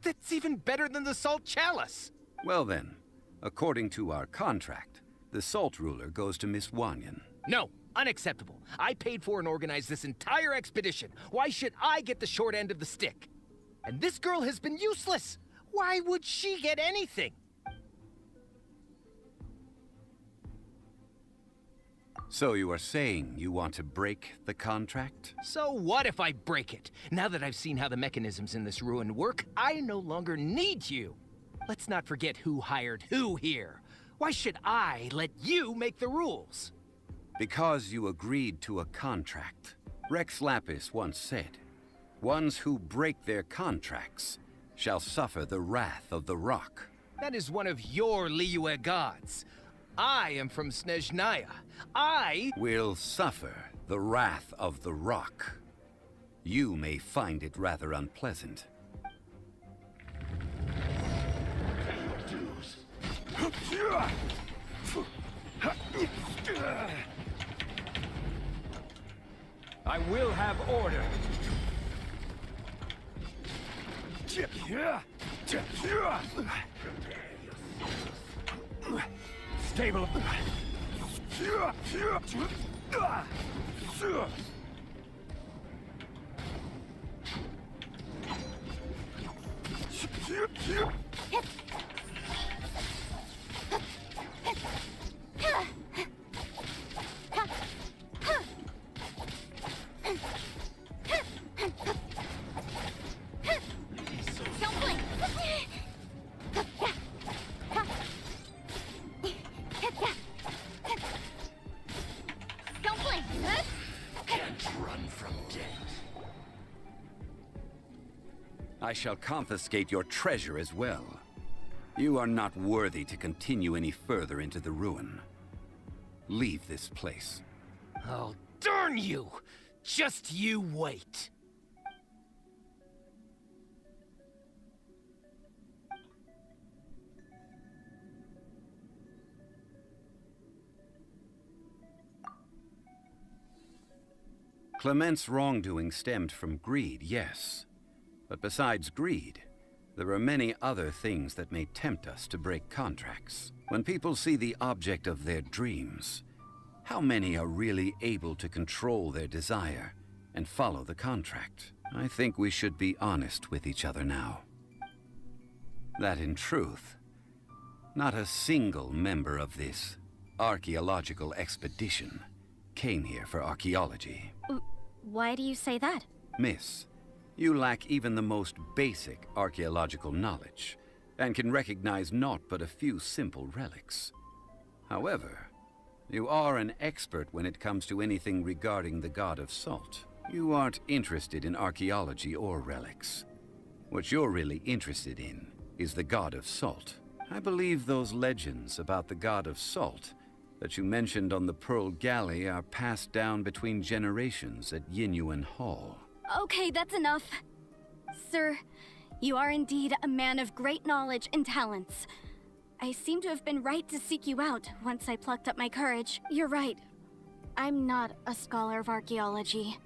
That's even better than the salt chalice! Well then, according to our contract, the salt ruler goes to Miss Wanyan. No, unacceptable. I paid for and organized this entire expedition. Why should I get the short end of the stick? And this girl has been useless. Why would she get anything? So you are saying you want to break the contract? So what if I break it? Now that I've seen how the mechanisms in this ruin work, I no longer need you. Let's not forget who hired who here. Why should I let you make the rules? Because you agreed to a contract. Rex Lapis once said, "Ones who break their contracts shall suffer the wrath of the rock." That is one of your Liyue gods. I am from Snezhnaya. I will suffer the wrath of the rock. You may find it rather unpleasant. I will have order. Stable. I shall confiscate your treasure as well. You are not worthy to continue any further into the ruin. Leave this place. Oh, darn you! Just you wait. Clement's wrongdoing stemmed from greed, yes. But besides greed, there are many other things that may tempt us to break contracts. When people see the object of their dreams, how many are really able to control their desire and follow the contract? I think we should be honest with each other now. That in truth, not a single member of this archaeological expedition came here for archaeology. Why do you say that? Miss, you lack even the most basic archaeological knowledge, and can recognize naught but a few simple relics. However, you are an expert when it comes to anything regarding the god of salt. You aren't interested in archaeology or relics. What you're really interested in is the god of salt. I believe those legends about the god of salt that you mentioned on the Pearl Galley are passed down between generations at Yinyuan Hall. Okay, that's enough. Sir, you are indeed a man of great knowledge and talents. I seem to have been right to seek you out once I plucked up my courage. You're right. I'm not a scholar of archaeology.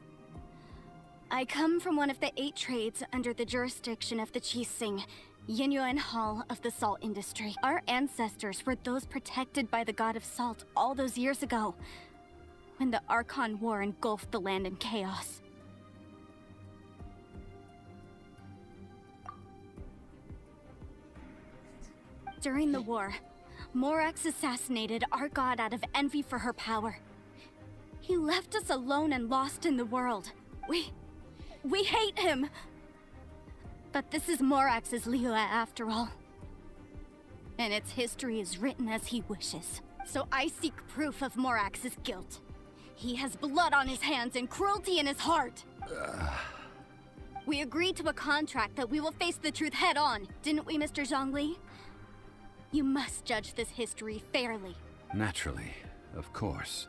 I come from one of the 8 trades under the jurisdiction of the Qixing, Yinyuan Hall of the salt industry. Our ancestors were those protected by the god of salt all those years ago, when the Archon War engulfed the land in chaos. During the war, Morax assassinated our god out of envy for her power. He left us alone and lost in the world. We hate him! But this is Morax's Liyue after all. And its history is written as he wishes. So I seek proof of Morax's guilt. He has blood on his hands and cruelty in his heart. We agreed to a contract that we will face the truth head on, didn't we, Mr. Zhongli? You must judge this history fairly. Naturally, of course.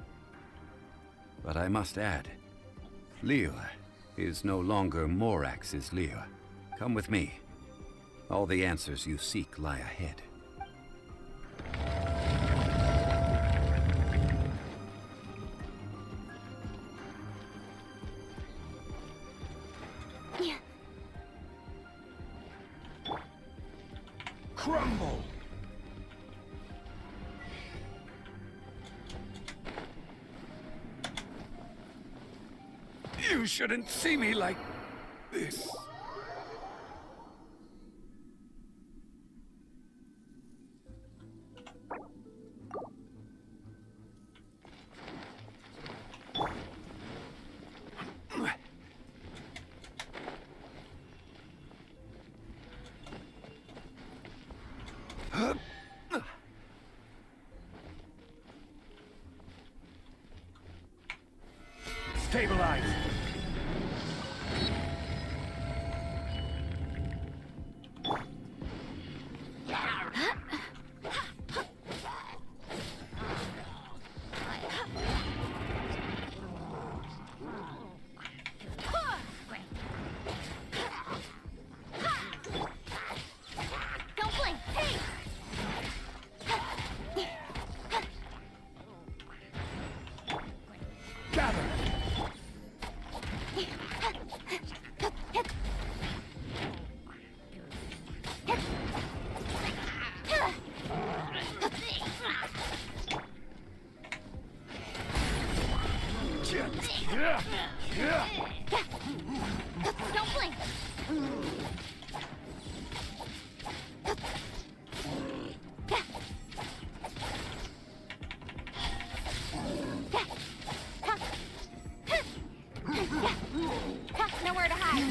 But I must add, Liyue is no longer Morax's Liyue. Come with me. All the answers you seek lie ahead. Crumble! You shouldn't see me like this. Stabilize. Don't blink! Hey! Gather. Don't blink! Nowhere to hide.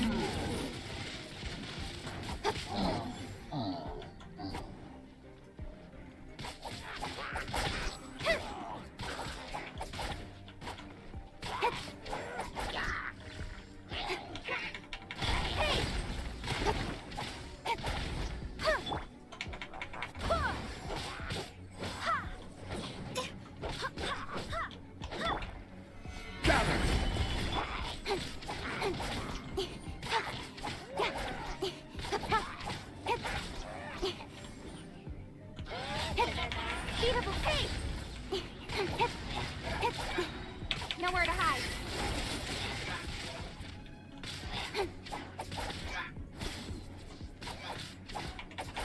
Nowhere to hide.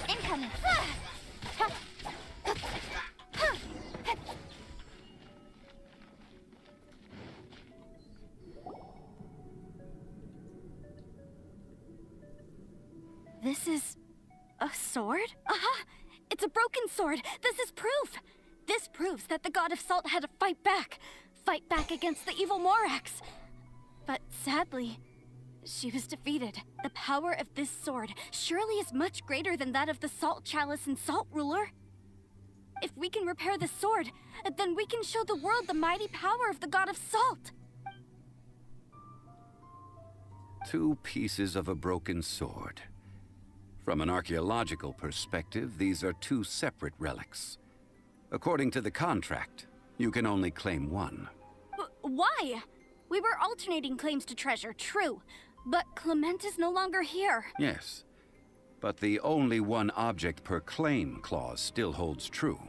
Incoming. This is a sword? Aha! It's a broken sword. This is proof. This proves that the god of salt had to fight back against the evil Morax. But sadly, she was defeated. The power of this sword surely is much greater than that of the Salt Chalice and Salt Ruler. If we can repair the sword, then we can show the world the mighty power of the god of salt. 2 pieces of a broken sword. From an archaeological perspective, these are 2 separate relics. According to the contract, you can only claim one. Why? We were alternating claims to treasure, true. But Clement is no longer here. Yes, but the only one object per claim clause still holds true.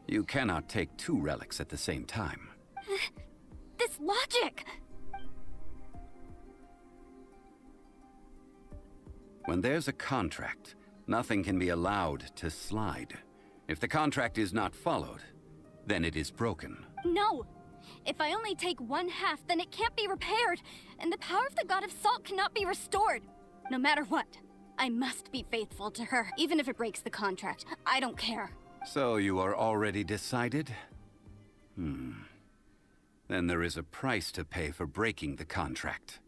You cannot take 2 relics at the same time. This logic! When there's a contract, nothing can be allowed to slide. If the contract is not followed, then it is broken. No! If I only take 1/2, then it can't be repaired, and the power of the God of Salt cannot be restored. No matter what, I must be faithful to her, even if it breaks the contract. I don't care. So you are already decided? Then there is a price to pay for breaking the contract.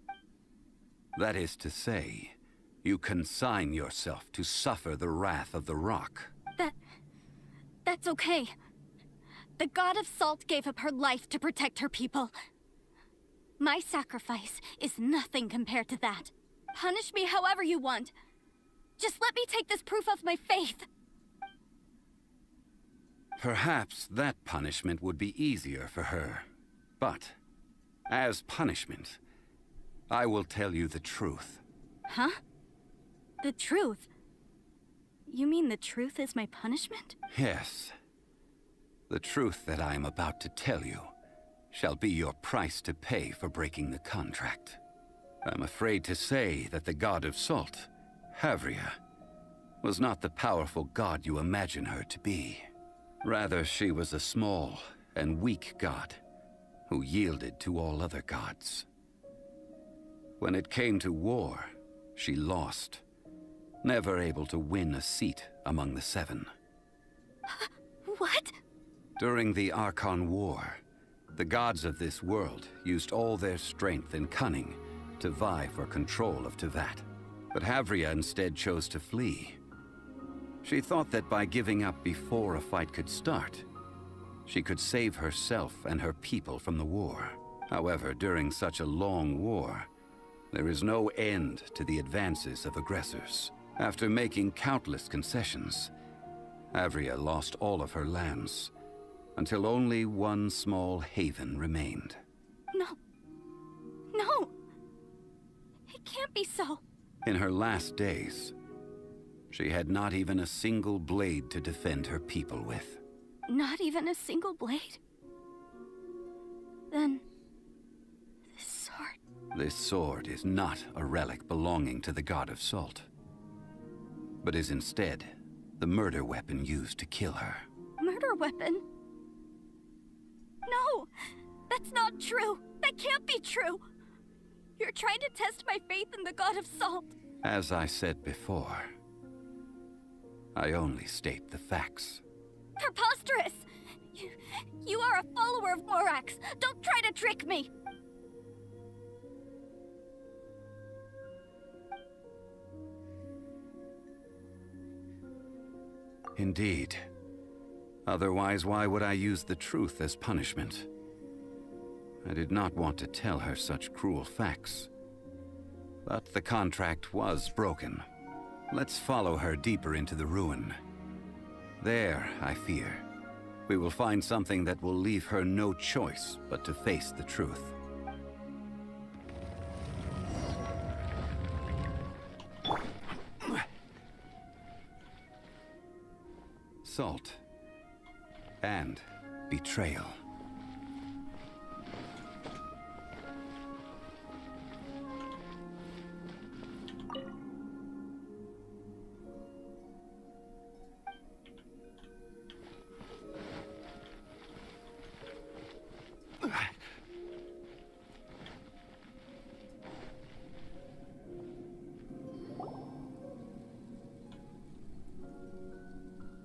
That is to say, you consign yourself to suffer the wrath of the rock. That's okay. The God of Salt gave up her life to protect her people. My sacrifice is nothing compared to that. Punish me however you want. Just let me take this proof of my faith. Perhaps that punishment would be easier for her. But, as punishment, I will tell you the truth. Huh? The truth? You mean the truth is my punishment? Yes. The truth that I am about to tell you shall be your price to pay for breaking the contract. I'm afraid to say that the God of Salt, Havria, was not the powerful god you imagine her to be. Rather, she was a small and weak god who yielded to all other gods. When it came to war, she lost, never able to win a seat among the 7. What? During the Archon War, the gods of this world used all their strength and cunning to vie for control of Tevat. But Havria instead chose to flee. She thought that by giving up before a fight could start, she could save herself and her people from the war. However, during such a long war, there is no end to the advances of aggressors. After making countless concessions, Havria lost all of her lands, until only one small haven remained. No! It can't be so. In her last days, she had not even a single blade to defend her people with. Not even a single blade? Then... this sword... This sword is not a relic belonging to the God of Salt, but is instead the murder weapon used to kill her. Murder weapon? No! That's not true! That can't be true! You're trying to test my faith in the God of Salt! As I said before, I only state the facts. Preposterous! You are a follower of Morax! Don't try to trick me! Indeed. Otherwise, why would I use the truth as punishment? I did not want to tell her such cruel facts. But the contract was broken. Let's follow her deeper into the ruin. There, I fear, we will find something that will leave her no choice but to face the truth. Salt and betrayal.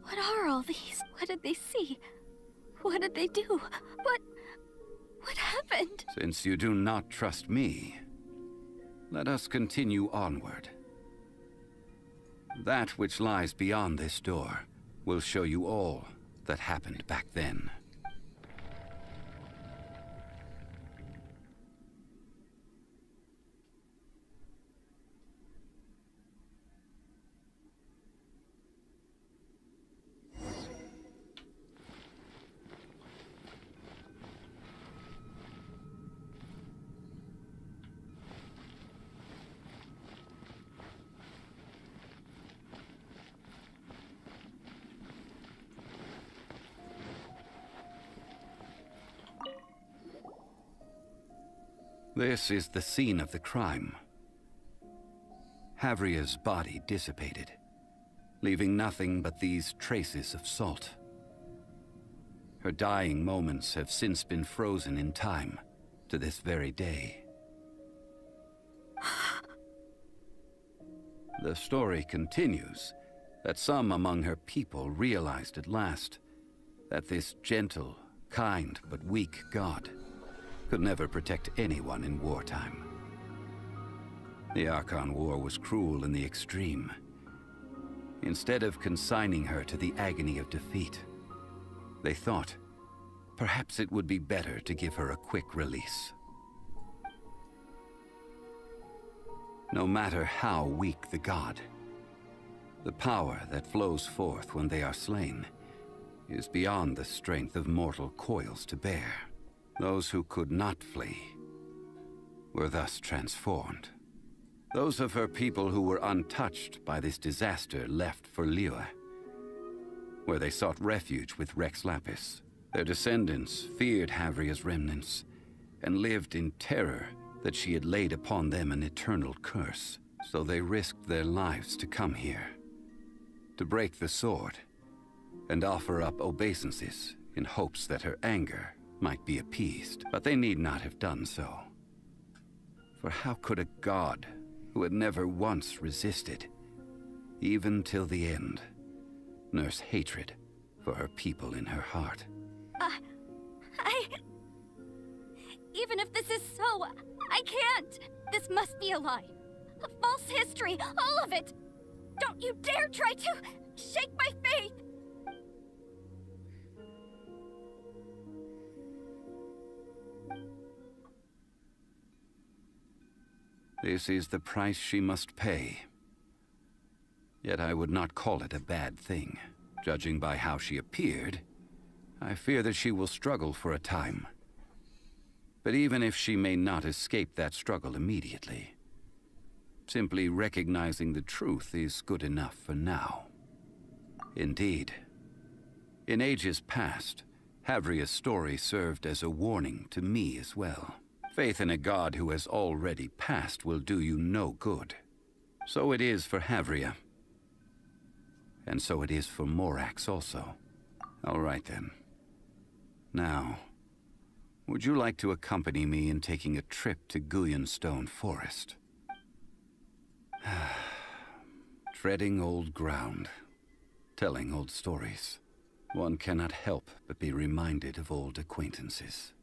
What are all these? What did they see? What did they do? What happened? Since you do not trust me, let us continue onward. That which lies beyond this door will show you all that happened back then. This is the scene of the crime. Havria's body dissipated, leaving nothing but these traces of salt. Her dying moments have since been frozen in time to this very day. The story continues that some among her people realized at last that this gentle, kind, but weak god could never protect anyone in wartime. The Archon War was cruel in the extreme. Instead of consigning her to the agony of defeat, they thought perhaps it would be better to give her a quick release. No matter how weak the god, the power that flows forth when they are slain is beyond the strength of mortal coils to bear. Those who could not flee were thus transformed. Those of her people who were untouched by this disaster left for Liyue, where they sought refuge with Rex Lapis. Their descendants feared Havria's remnants and lived in terror that she had laid upon them an eternal curse. So they risked their lives to come here, to break the sword and offer up obeisances in hopes that her anger might be appeased. But they need not have done so. For how could a god who had never once resisted, even till the end, nurse hatred for her people in her heart? Even if this is so, I can't! This must be a lie. A false history, all of it! Don't you dare try to shake my faith! This is the price she must pay. Yet I would not call it a bad thing. Judging by how she appeared, I fear that she will struggle for a time. But even if she may not escape that struggle immediately, simply recognizing the truth is good enough for now. Indeed, in ages past, Havria's story served as a warning to me as well. Faith in a god who has already passed will do you no good. So it is for Havria. And so it is for Morax also. All right then. Now, would you like to accompany me in taking a trip to Guyanstone Forest? Treading old ground, telling old stories. One cannot help but be reminded of old acquaintances.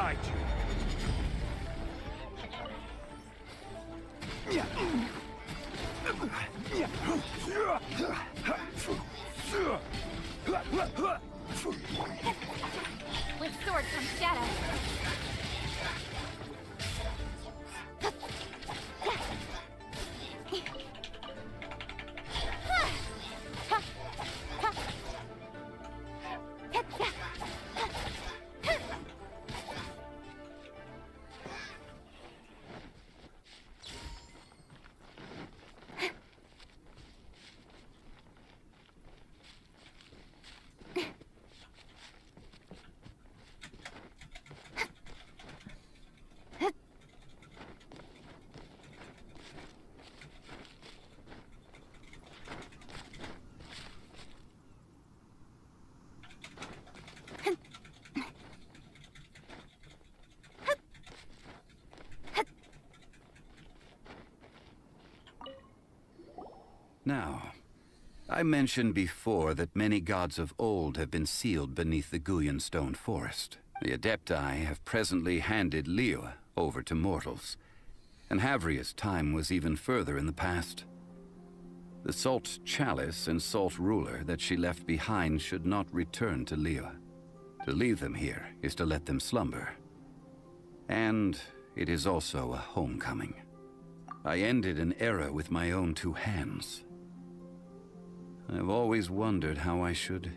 guide you. With sword comes shadow. Now, I mentioned before that many gods of old have been sealed beneath the Guyan stone forest. The Adepti have presently handed Liyue over to mortals, and Havria's time was even further in the past. The Salt Chalice and Salt Ruler that she left behind should not return to Liyue. To leave them here is to let them slumber. And it is also a homecoming. I ended an era with my own two hands. I've always wondered how I should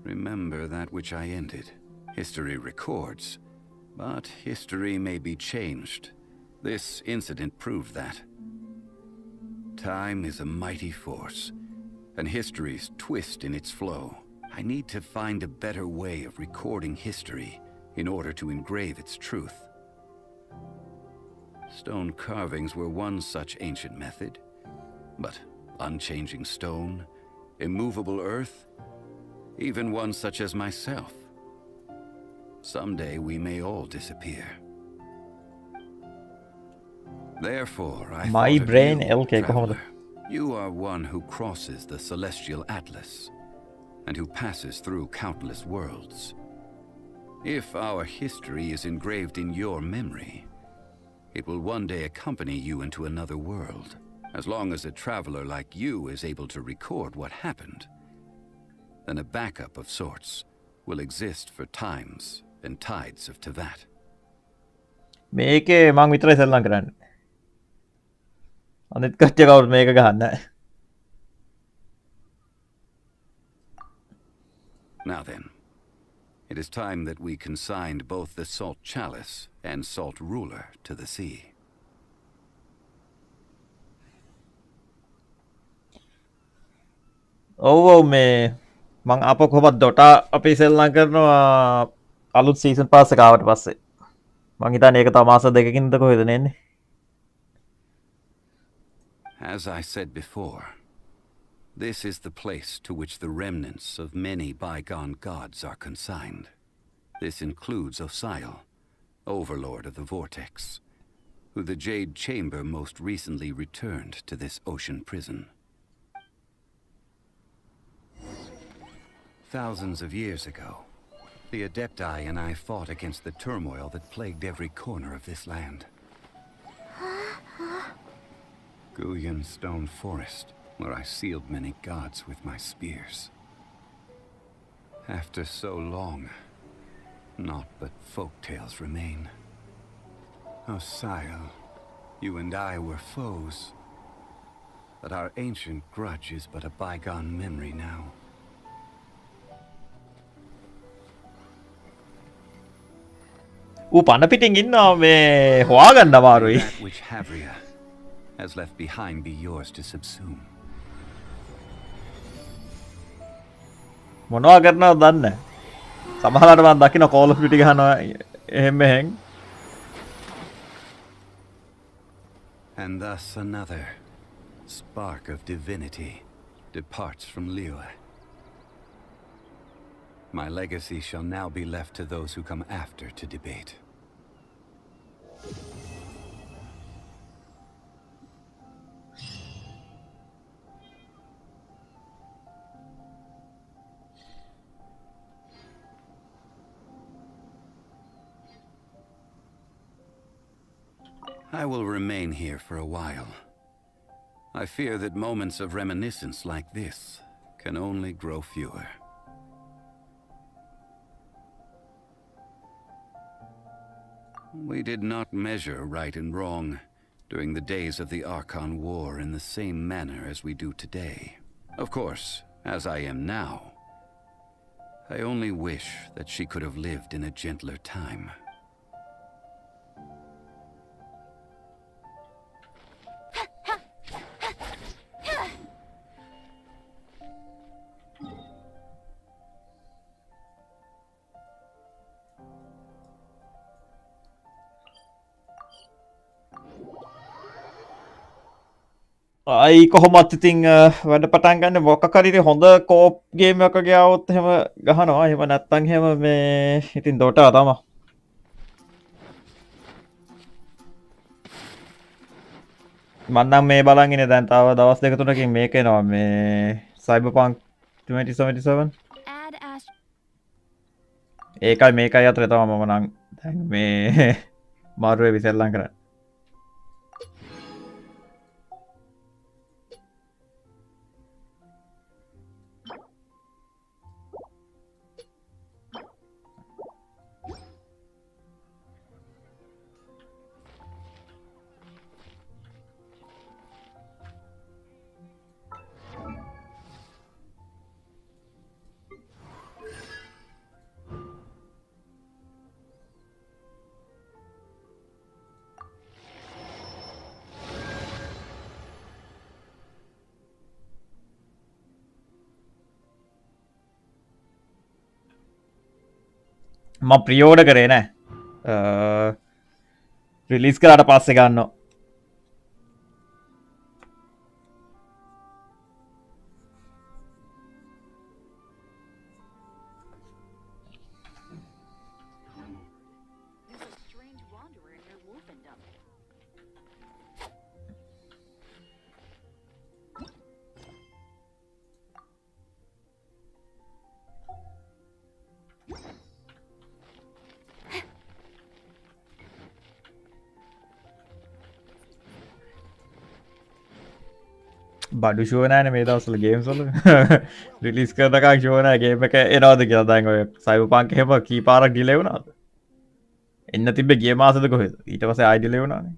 remember that which I ended. History records, but history may be changed. This incident proved that. Time is a mighty force, and history's twist in its flow. I need to find a better way of recording history in order to engrave its truth. Stone carvings were one such ancient method, but unchanging stone, immovable earth, even one such as myself. Someday we may all disappear. Therefore, I My thought of brain you, LK traveler. You are one who crosses the celestial atlas, and who passes through countless worlds. If our history is engraved in your memory, it will one day accompany you into another world. As long as a traveler like you is able to record what happened, then a backup of sorts will exist for times and tides of Tevat. මේකේ මං විතරයි සෙල්ලම් කරන්න. අනිත් කට්ටිය කවුරුත් මේක ගහන්නේ නැහැ. Now then, it is time that we consigned both the Salt Chalice and Salt Ruler to the sea. ඔව් මේ මං ආපහු කොහොමද ඩොටා අපි සෙල්ලම් කරනවා අලුත් සීසන් පාස් එක ආවට පස්සේ. මං හිතන්නේ ඒක තව මාස දෙකකින්ද කොහෙද නෙන්නේ. As I said before, this is the place to which the remnants of many bygone gods are consigned. This includes Osiel, overlord of the Vortex, who the Jade Chamber most recently returned to this ocean prison. Thousands of years ago, the Adepti and I fought against the turmoil that plagued every corner of this land. Guyan Stone Forest, where I sealed many gods with my spears. After so long, naught but folk tales remain. Osiel, you and I were foes, but our ancient grudge is but a bygone memory now. ඌ පණ පිටින් ඉන්නවා මේ හොයාගන්න අමාරුයි. That which Havria has left behind be yours to subsume. මොනවා කරනවද දන්නේ නැහැ. සමහරවිට මම දකින්න කෝල් ඔෆ් ඩියුටි ගහනවා එහෙම මෙහෙන්. And thus another spark of divinity departs from Liyue. My legacy shall now be left to those who come after to debate. I will remain here for a while. I fear that moments of reminiscence like this can only grow fewer. We did not measure right and wrong during the days of the Archon War in the same manner as we do today. Of course, as I am now, I only wish that she could have lived in a gentler time. අයි කොහොමත් ඉතින් වැඩ පටන් ගන්න මොකක් හරි ඉතින් හොඳ COPE game එකක ගියවොත් එහෙම ගහනවා. එහෙම නැත්නම් එහෙම මේ ඉතින් දොටා තමයි. මම නම් මේ බලන් ඉන්නේ දැන් තව දවස් දෙක තුනකින් මේක එනවා මේ Cyberpunk 2077. Add Ash. ඒකයි මේකයි අතර තමයි මම නම් දැන් මේ මාරුවේ විසල්ලම් කරන්නේ. මම ප්‍රියෝඩ කරේ නෑ රිලිස් කරාට පස්සේ ගන්නවා. There's a strange wanderer in your wolfendom. බඩු ෂුව නෑනේ මේ දවස්වල ගේම්ස් වල රිලීස් කරනකන් ෂුව නෑ ගේම් එක එනවද කියලා. දැන් ඔය Cyberpunk එහෙම කී පාරක් ඩිලේ වුණාද? එන්න තිබ්බේ ගිය මාසෙද කොහෙද? ඊට පස්සේ ආයි ඩිලේ වුණානේ.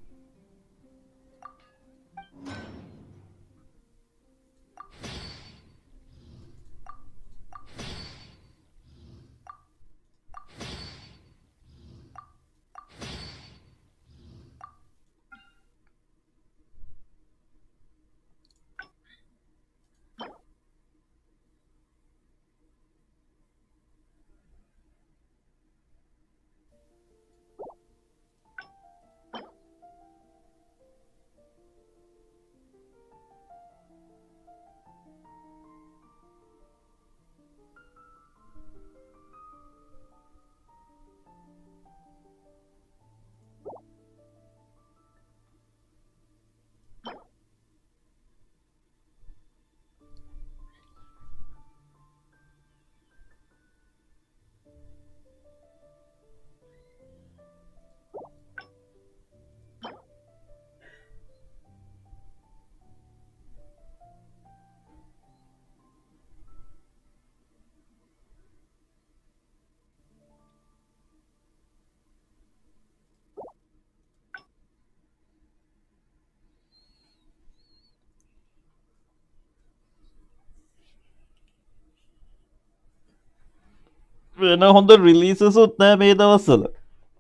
වෙන හොඳ රිලීසසුත් නෑ මේ දවස්වල.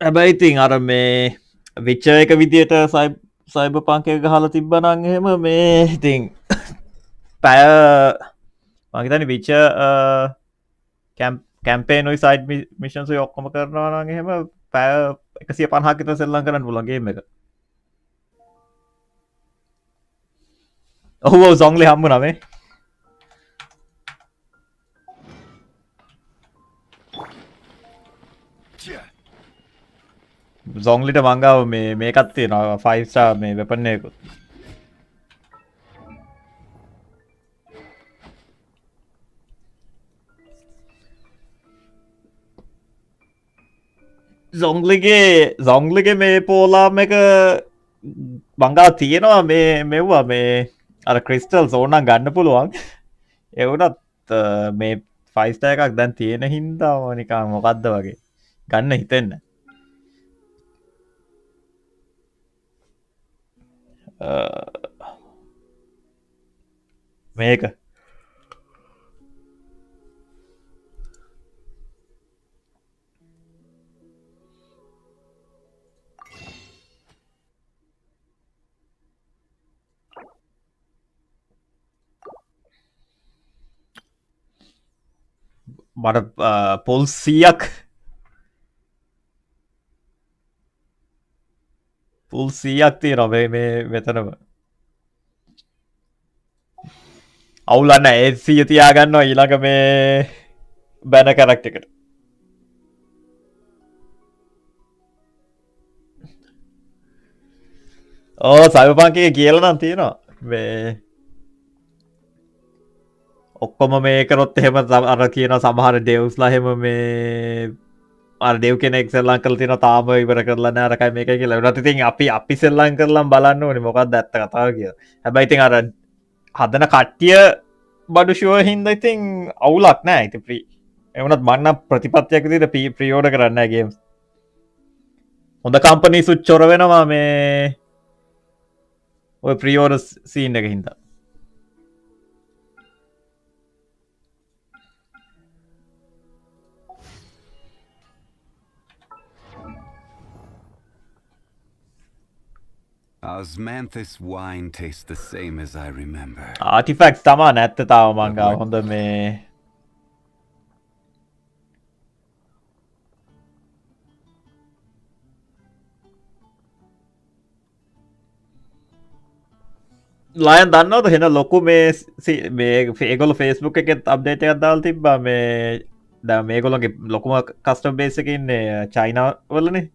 හැබැයි ඉතින් අර මේ විචර් එක විදියට Cyberpunk එක ගහලා තිබ්බනම් එහෙම මේ ඉතින් පැය මම හිතන්නේ විචර් කැම්පේන් ඔය සයිඩ් මිෂන්ස් ඔය ඔක්කොම කරනවා නම් එහෙම පැය 150ක් විතර සෙල්ලම් කරන්න පුළුවන් ගේම් එක. ඔව් සොන්ග්ලි හම්බුණා මේ. සොන්ග්ලිට මංගාව මේකත් තියෙනවා 5 star මේ වෙපන් එකකුත්. සොන්ග්ලිගේ මේ පෝලාම් එක මංගාව තියෙනවා මේ මෙව්වා මේ අර ක්‍රිස්ටල්ස් ඕනනම් ගන්න පුළුවන්. ඒ වුණත් මේ 5 ස්ටාර් එකක් දැන් තියෙන හින්දා නිකන් මොකද්ද වගේ ගන්න හිතෙන්න. මේක මට පොල් 100ක් පොල් 100ක් තියෙනවා මේ මෙතනම. අවුලන්න ඒ 100 තියාගන්නවා ඊළඟ මේ බැන කැරක්ටර් එකට. සයිබර්පන්ක් එකේ කියලා නම් තියෙනවා මේ ඔක්කොම මේ කරොත් එහෙම අර කියන සමහර ඩෙව්ස්ලා එහෙම මේ අර ඩෙව් කෙනෙක් සෙල්ලම් කරලා තියෙනවා තාම ඉවර කරලා නැහැ අරකයි මේකයි කියලා. ඒකට ඉතින් අපි සෙල්ලම් කරලා බලන්න ඕනේ මොකක්ද ඇත්ත කතාව කියලා. හැබැයි ඉතින් අර හදන කට්ටිය බඩු ෂුවර් හින්දා ඉතින් අවුලක් නැහැ. ඉතින් ප්‍රී ඒ වුණත් මම නම් ප්‍රතිපත්තියක් විදිහට ප්‍රී ඕඩර් කරන්නේ නැහැ ගේම්ස්. හොඳ කම්පනීස් චොර වෙනවා මේ ඔය ප්‍රී ඕඩර් සීන් එක හින්දා. Osmanthus wine tastes the same as I remember. Artifacts තමා නැත්ත තාම මං ගාව හොඳ මේ ලයන් දන්නවද හෙන ලොකු මේ ඒගොල්ලෝ Facebook එකෙත් අප්ඩේට් එකක් දාලා තිබ්බා මේ දැන් මේගොල්ලෝගේ ලොකුම කස්ටමර් බේස් එකේ ඉන්නේ චයිනා වලනේ.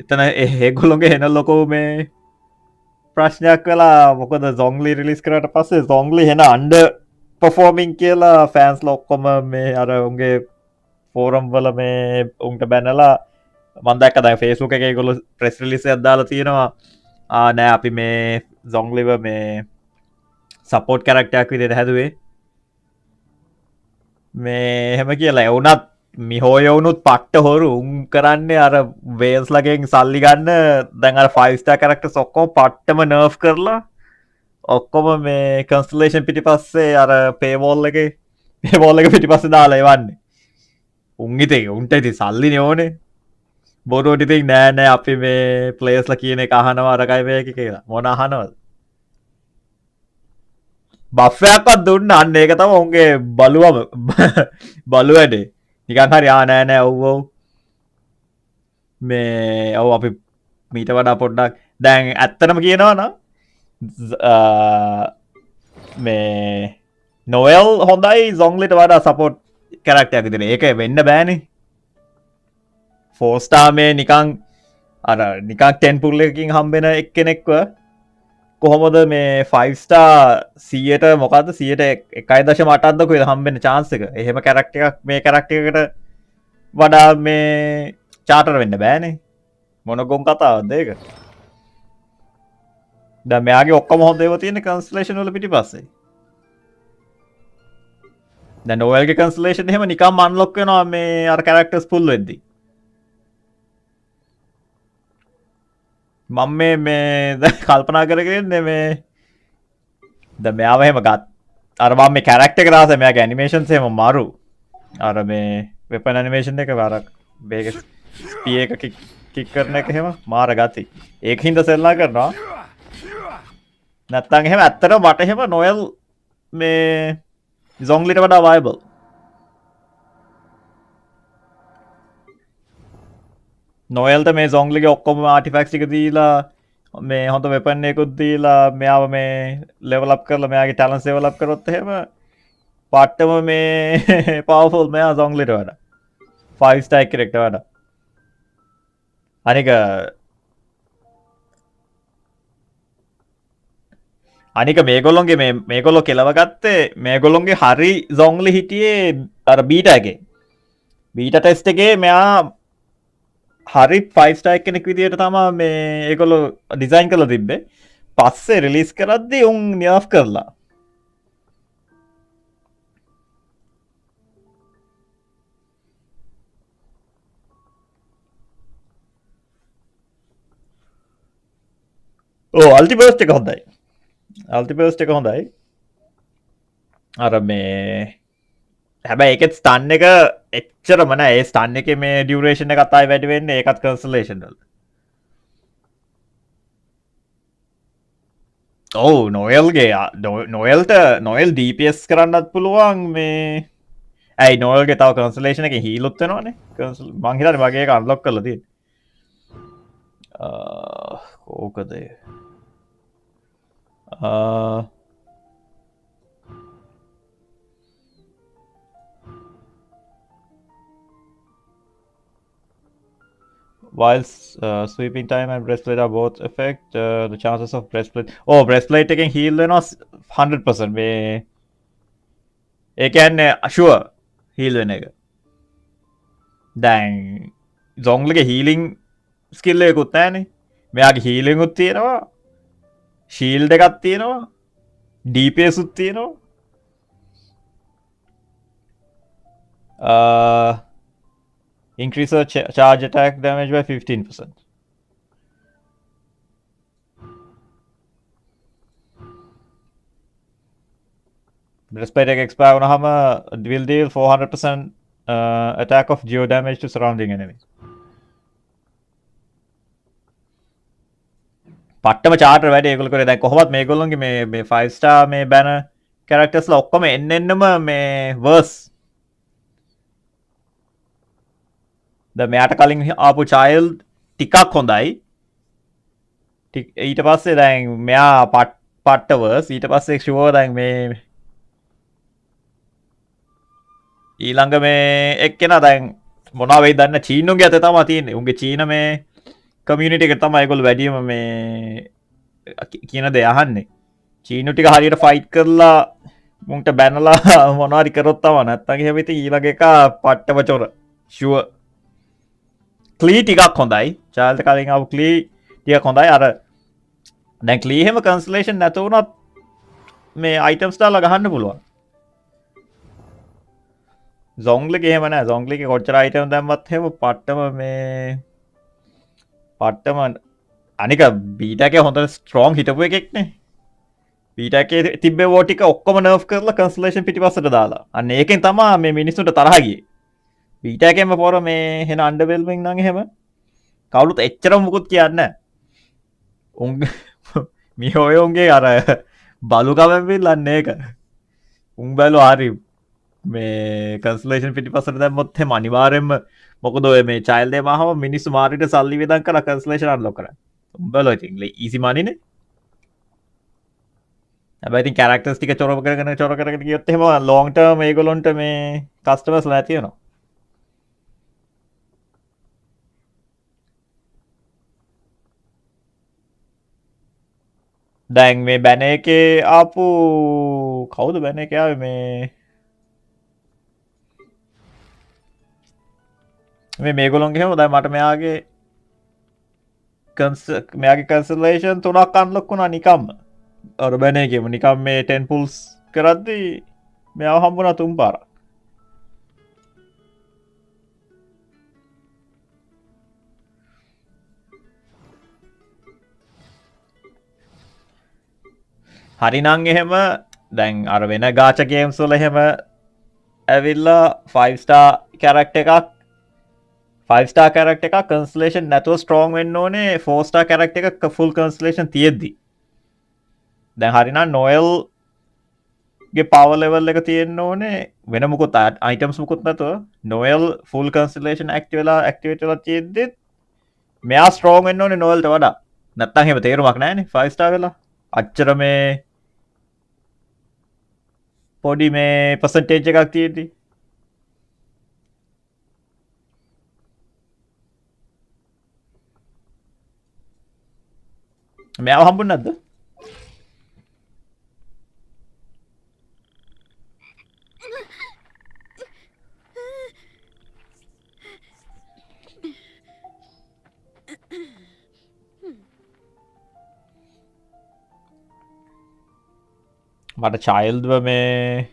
එතන ඒගොල්ලොන්ගේ හෙන ලොකෝ මේ ප්‍රශ්නයක් වෙලා මොකද සොංග්ලි රිලිස් කරාට පස්සේ සොංග්ලි හෙන අන්ඩ පර්ෆෝමින් කියලා ෆෑන්ස් ලොක්කොම මේ අර උන්ගේ ෆෝරම් වල මේ උන්ට බැනලා මම දැක්ක දැන් Facebook එකේ ඒගොල්ලෝ ප්‍රෙස් රිලීස් එකක් දාලා තියෙනවා නෑ අපි මේ සොංග්ලිව මේ සපෝට් කැරක්ටර් එකක් විදිහට හැදුවේ මේ එහෙම කියලා. ඒ වුණත් මිහෝයවුනුත් පට්ට හොරු උන් කරන්නේ අර වේල්ස් ලගෙන් සල්ලි ගන්න දැන් අර 5 ස්ටාර් කැරක්ටර්ස් ඔක්කොම පට්ටම නර්ෆ් කරලා ඔක්කොම මේ කන්ස්ටලේෂන් පිටිපස්සේ අර පේවෝල් එක පිටිපස්සේ දාලා එවන්නේ. උන් ඉතින් උන්ට ඉතින් සල්ලිනේ ඕනේ. බොරුවට ඉතින් නෑ අපි මේ ප්ලේයර්ස්ලා කියන එක අහනවා අරකයි මේක කියලා. මොන අහනවද? බෆ්ෆයක්වත් දුන්න අන්න ඒක තමයි උන්ගේ බලුවම බලු වැඩේ. නිකන් හරි නෑ ඔව් මේ ඔව් අපි මීට වඩා පොඩ්ඩක් දැන් ඇත්තටම කියනවා නම් මේ නොවෙල් හොඳයි සොංග්ලිට වඩා සපෝට් කැරක්ටර් එකක් විදිහට. ඒක වෙන්න බෑනේ. 4 ස්ටාර් මේ නිකන් අර නිකන් 10 පුල් එකකින් හම්බෙන එක්කෙනෙක්ව කොහොමද මේ 5 ස්ටාර් 100ට මොකද්ද 101.8ක්ද කොහෙද හම්බෙන්න chance එක. එහෙම කැරක්ටර් එකක් මේ කැරක්ටර් එකට වඩා මේ චාටර් වෙන්න බෑනේ. මොන ගොන් කතාවක්ද ඒක? දැන් මෙයාගේ ඔක්කොම හොඳ ඒවා තියෙන කන්ස්ටලේෂන් වල පිටිපස්සේ. දැන් නොවල්ගේ කන්ස්ටලේෂන් එහෙම නිකම්ම අන්ලොක් වෙනවා මේ අර කැරක්ටර්ස් ෆුල් වෙද්දි. මම මේ දැන් කල්පනා කරගෙන මේ දැන් මෙයාව එහෙම ගත් අර මම මේ කැරක්ටර් එක දාස මෙයාගේ ඇනිමේෂන්ස් එහෙම මරු. අර මේ වෙපන් ඇනිමේෂන් එක වරක් බේක ස්පී එක කික් කරන එක එහෙම මාර ගති. ඒක හින්දා සෙල්ලා කරනවා. නැත්තම් එහෙම ඇත්තටම මට එහෙම නොයල් මේ සොංග්ලිට වඩා වයබල්. නොයල්ට මේ සොංග්ලිගේ ඔක්කොම ආටිෆැක්ට්ස් ටික දීලා මේ හොඳ වෙපන් එකකුත් දීලා මෙයාව මේ ලෙවල් අප් කරලා මෙයාගේ ටැලන්ට්ස් ලෙවල් අප් කරොත් එහෙම පාට්ටම මේ පවර්ෆුල් මෙයා සොංග්ලිට වඩා 5 ස්ටාර් කැරක්ටර් වඩා. අනික මේගොල්ලොන්ගේ මේගොල්ලෝ කෙලව ගත්තේ මේගොල්ලොන්ගේ හරි සොංග්ලි හිටියේ අර බීටා එකේ. බීටා ටෙස්ට් එකේ මෙයා හරි 5 ස්ටාර් කෙනෙක් විදියට තමයි මේ ඒගොල්ලෝ ඩිසයින් කරලා තිබ්බේ. පස්සේ රිලීස් කරද්දී උන් නියෆ් කරලා. ඕ අල්ටිබර්ස්ට් එක හොඳයි. අල්ටිබර්ස්ට් එක හොඳයි. අර මේ හැබැයි ඒකෙත් ස්ටන් එක එච්චරම නෑ. ඒ ස්ටන් එකේ මේ ඩියුරේෂන් එක අතයි වැඩි වෙන්නේ. ඒකත් කන්සලේෂන් වල. ඔව් නොයල්ගේ නොයල්ට නොයල් DPS කරන්නත් පුළුවන් මේ ඇයි නොයල්ගේ තව කන්සලේෂන් එක හීලුත් වෙනවනේ. මං හිතන්නේ මගේ එක අන්ලොක් කරලා තියෙන්නේ. කෝකද while sweeping time and breastplate are both effect, the chances of breastplate breastplate එකෙන් heal වෙනවා 100% මේ ඒ කියන්නේ sure heal වෙන එක. දැන් zombie healing skill එකකුත් නැහැනේ. මෙයාගේ healing උත් තියෙනවා. shield එකක් තියෙනවා. DPS උත් තියෙනවා. Increase the charge attack damage by 15%. Breastplate expire වුණාම will deal 400% attack of geo damage to surrounding enemies. පට්ටම charter වැඩි ඒගොල්ලෝ කරේ. දැන් කොහොමත් මේගොල්ලෝගේ මේ 5 star මේ banner characters ලා ඔක්කොම එන්නෙන්නම මේ worse. ද මෙයාට කලින් ආපු චයිල්ඩ් ටිකක් හොඳයි. ඊට පස්සේ දැන් මෙයා පට්ට වර්ස්. ඊට පස්සේ ෂුවර් දැන් මේ ඊළඟ මේ එක්කෙනා දැන් මොනවා වෙයිද දන්න චීනුගේ අතේ තමයි තියෙන්නේ. උන්ගේ චීන මේ කමියුනිටි එක තමයි ඒගොල්ලෝ වැඩිම මේ කියන දේ අහන්නේ. චීනු ටික හරියට ෆයිට් කරලා මුන්ට බැනලා මොනවා හරි කරොත් තමයි. නැත්තම් එහෙම ඉතින් ඊළඟ එක පට්ටම චොර. ෂුවර් ක්ලී ටිකක් හොඳයි. චාල්ට කලින් ආපු ක්ලී ටිකක් හොඳයි. අර දැන් ක්ලී හැම කන්සලේෂන් නැත වුණත් මේ අයිටම්ස් දාලා ගහන්න පුළුවන්. zombie එහෙම නැහැ. zombie කොච්චර අයිටම් දැම්මත් එහෙම පට්ටම මේ පට්ටම අනික බීටා එකේ හොඳ ස්ට්‍රෝං හිටපු එකෙක්නේ. බීටා එකේ තිබ්බේ වෝ ටික ඔක්කොම නර්ෆ් කරලා කන්සලේෂන් පිටිපස්සට දාලා. අන්න ඒකෙන් තමයි මේ මිනිස්සුන්ට තරහ ගියේ. බීටා එකෙන්ම පොර මේ හෙන අන්ඩර්වෙල්මින් නම් එහෙම කවුරුත් එච්චරම මුකුත් කියන්නේ නැහැ. උන් මේ ඔය උන්ගේ අර බලුකම විල්ලන්නේ ඒක. උන් බැලුවා හරි මේ කන්සලේෂන් පිටිපස්සට දැම්මොත් එහෙම අනිවාර්යෙන්ම මොකද ඔය මේ චයිල්ඩ් එක මහම මිනිස්සු මාරිට සල්ලි වියදම් කරලා කන්සලේෂන් අන්ලොක් කරා. උන් බැලුවා ඉතින් ඊසි මනිනේ. හැබැයි ඉතින් කැරක්ටර්ස් ටික චොර කරගෙන ගියොත් එහෙම ලොන්ග් ටර්ම් මේගොල්ලොන්ට මේ කස්ටමර්ස් නැති වෙනවා. දැන් මේ බැන එකේ ආපු කවුද බැන එකේ ආවේ මේ මේගොල්ලෝගේ හැම දැන් මට මෙයාගේ කන්සලේෂන් 3ක් අන්ලොක් වුණා නිකම්ම. අර බැන එකේම නිකම් මේ 10 පුල්ස් කරද්දී මෙයාව හම්බුණා 3 පාරක්. හරිනං එහෙම දැන් අර වෙන ගාච ගේම්ස් වල එහෙම ඇවිල්ලා 5 star character එකක් 5 star character එකක් cancellation නැතුව strong වෙන්න ඕනේ 4 star character එකක් full cancellation තියෙද්දි. දැන් හරිනම් noel ගේ power level එක තියෙන්න ඕනේ වෙන මොකොත් items මොකොත් නැතුව noel full cancellation activate වෙලා තියෙද්දි මෙයා strong වෙන්න ඕනේ noelට වඩා. නැත්තම් එහෙම තේරුමක් නැහැනේ 5 star වෙලා. අච්චර මේ පොඩි මේ percentage එකක් තියෙද්දි මෙයාව හම්බුනේ නැද්ද? මට චයිල්ඩ්ව මේ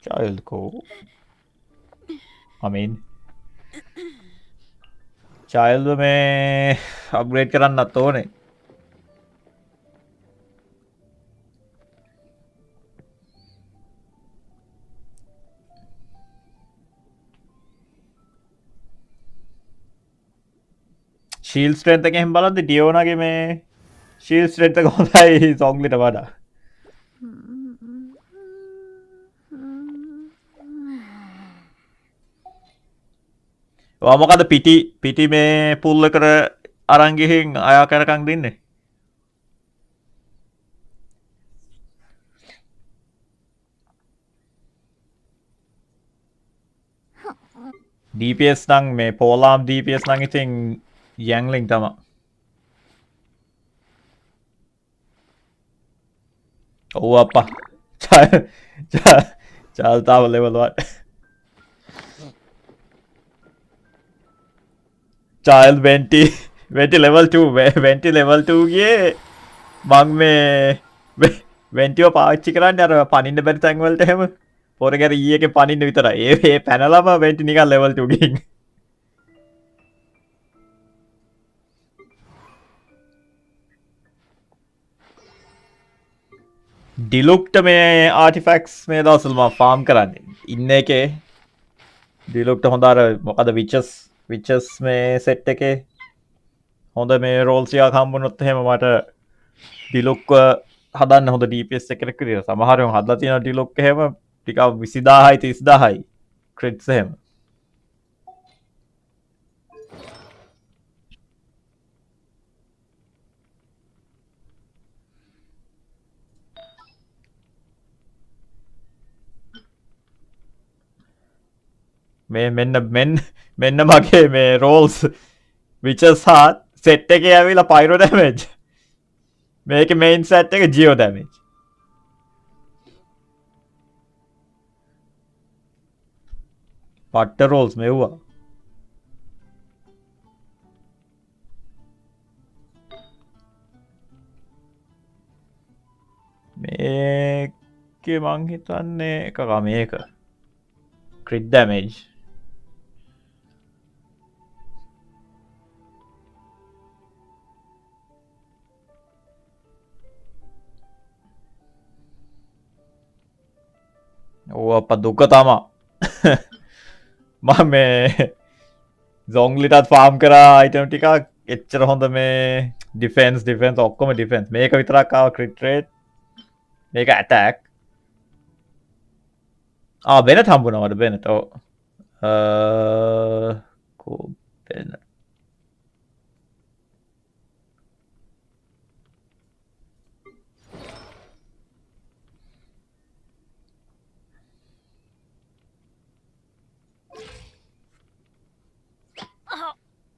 child ko I mean child මේ අප්ග්‍රේඩ් කරන්නත් ඕනේ shield strength එකෙන් බලද්දි ඩියෝනාගේ මේ shield strength එක හොඳයි සොන්ග්ලිට වඩා මොකද පිටි මේ පුල් එකට අරන් ගිහින් අයා කරකන් දෙන්නේ DPS නම් මේ පෝලාම් DPS නම් ඉතින් යැන්ලින් තමයි ඔව් අප්පා චාල්තාව ලෙවල් 1 child 20 level 2 20 level 2 ගියේ මං මේ 20 පාවිච්චි කරන්නේ අර පනින්න බැරි තැන් වලට එහෙම පොරගර ඊ එකේ පනින්න විතරයි ඒ පැනලම 20 නිකන් level 2 ගින් ඩිලුක්ට මේ ආටිෆැක්ට්ස් මේ දවස්වල මම ෆාම් කරන්නේ ඉන්න එකේ ඩිලුක්ට හොඳ අර මොකද විචස් මේ සෙට් එකේ හොඳ මේ රෝල්ස් ටිකක් හම්බුනොත් එහෙම මට ඩිලුක් හදන්න හොඳ DPS එකකට කියලා සමහරව හදලා තියෙන ඩිලුක් එහෙම ටිකක් 20000යි 30000යි ක්‍රිට්ස් එහෙම මේ මෙන්න මගේ මේ රෝල්ස් විචස් හාත් සෙට් එකේ ඇවිල්ලා පයිරෝ ඩැමේජ් මේක මේන් සෙට් එක ජියෝ ඩැමේජ් පට්ට රෝල්ස් මෙව්වා මේකේ මං හිතන්නේ එකක මේක crit damage ඕ අප දුක තමා මම මේ සොන්ග්ලිටත් ෆාම් කරා අයිටම් ටිකක් එච්චර හොඳ මේ ඩිෆෙන්ස් ඔක්කොම ඩිෆෙන්ස් මේක විතරක් ආව ක්‍රිට් රේට් මේක ඇටැක් බෙනට් හම්බුනවද බෙනට් ඔව් කෝ බෙනට්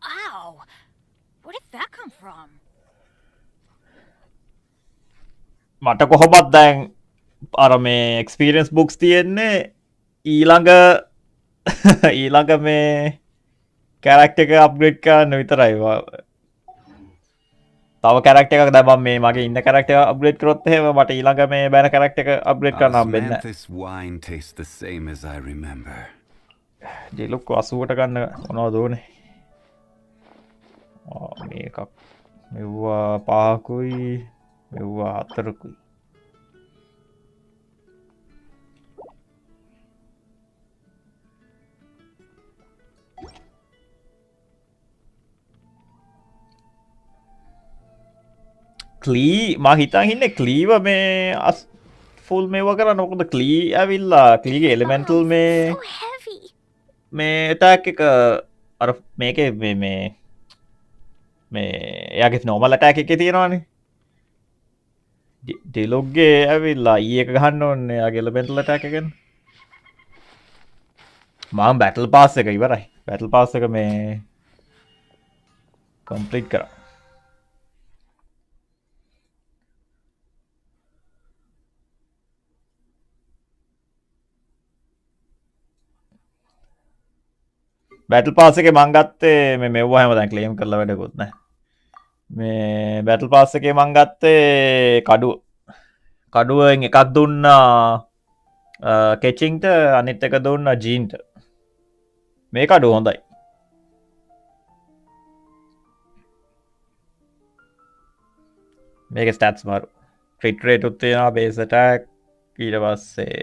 Ow! Where did that come from? මට කොහොමත් දැන් අර මේ එක්ස්පීරියන්ස් බුක්ස් තියෙන්නේ ඊළඟ මේ කැරක්ටර් එක අප්ග්‍රේඩ් කරන්න විතරයි තව කැරක්ටර් එකක් දැන් මම මේ මගේ ඉන්න කැරක්ටර් එක අප්ග්‍රේඩ් කරොත් එහෙම මට ඊළඟ මේ බෑන කැරක්ටර් එක අප්ග්‍රේඩ් කරන්න හම්බෙන්නේ නැහැ This wine tastes the same as I remember. ඩිලොක් 80ට ගන්න මොනවද ඕනේ මේකක් මෙව්වා 5කුයි මෙව්වා 4කුයි ක්ලී මා හිතන් ඉන්නේ ක්ලීව මේ ෆුල් මේවා කරන්න මොකද ක්ලී ඇවිල්ලා ක්ලීගේ එලිමෙන්ටල් මේ ඇටැක් එක අර මේකේ මේ එයාගේ නෝමල් ඇටැක් එකේ තියෙනවානේ ඩිලොග්ගේ ඇවිල්ලා ඊ එක ගහන්න ඕනේ එයාගේ එලිමෙන්ටල් ඇටැක් එකෙන් මම බැටල් පාස් එක ඉවරයි බැටල් පාස් එක මේ කම්ප්ලීට් කරා බැටල් පාස් එකේ මං ගත්තේ මේ මෙව්ව හැමදාම ක්ලේම් කරලා වැඩකුත් නැහැ. මේ බැටල් පාස් එකේ මං ගත්තේ කඩුවෙන් එකක් දුන්නා කෙචින්ට අනිත් එක දුන්නා ජීන්ට. මේ කඩුව හොඳයි. මේක ස්ටැට්ස් මාරු. ක්‍රිට් රේට් උත් තියෙනවා බේස් ඇටැක් ඊට පස්සේ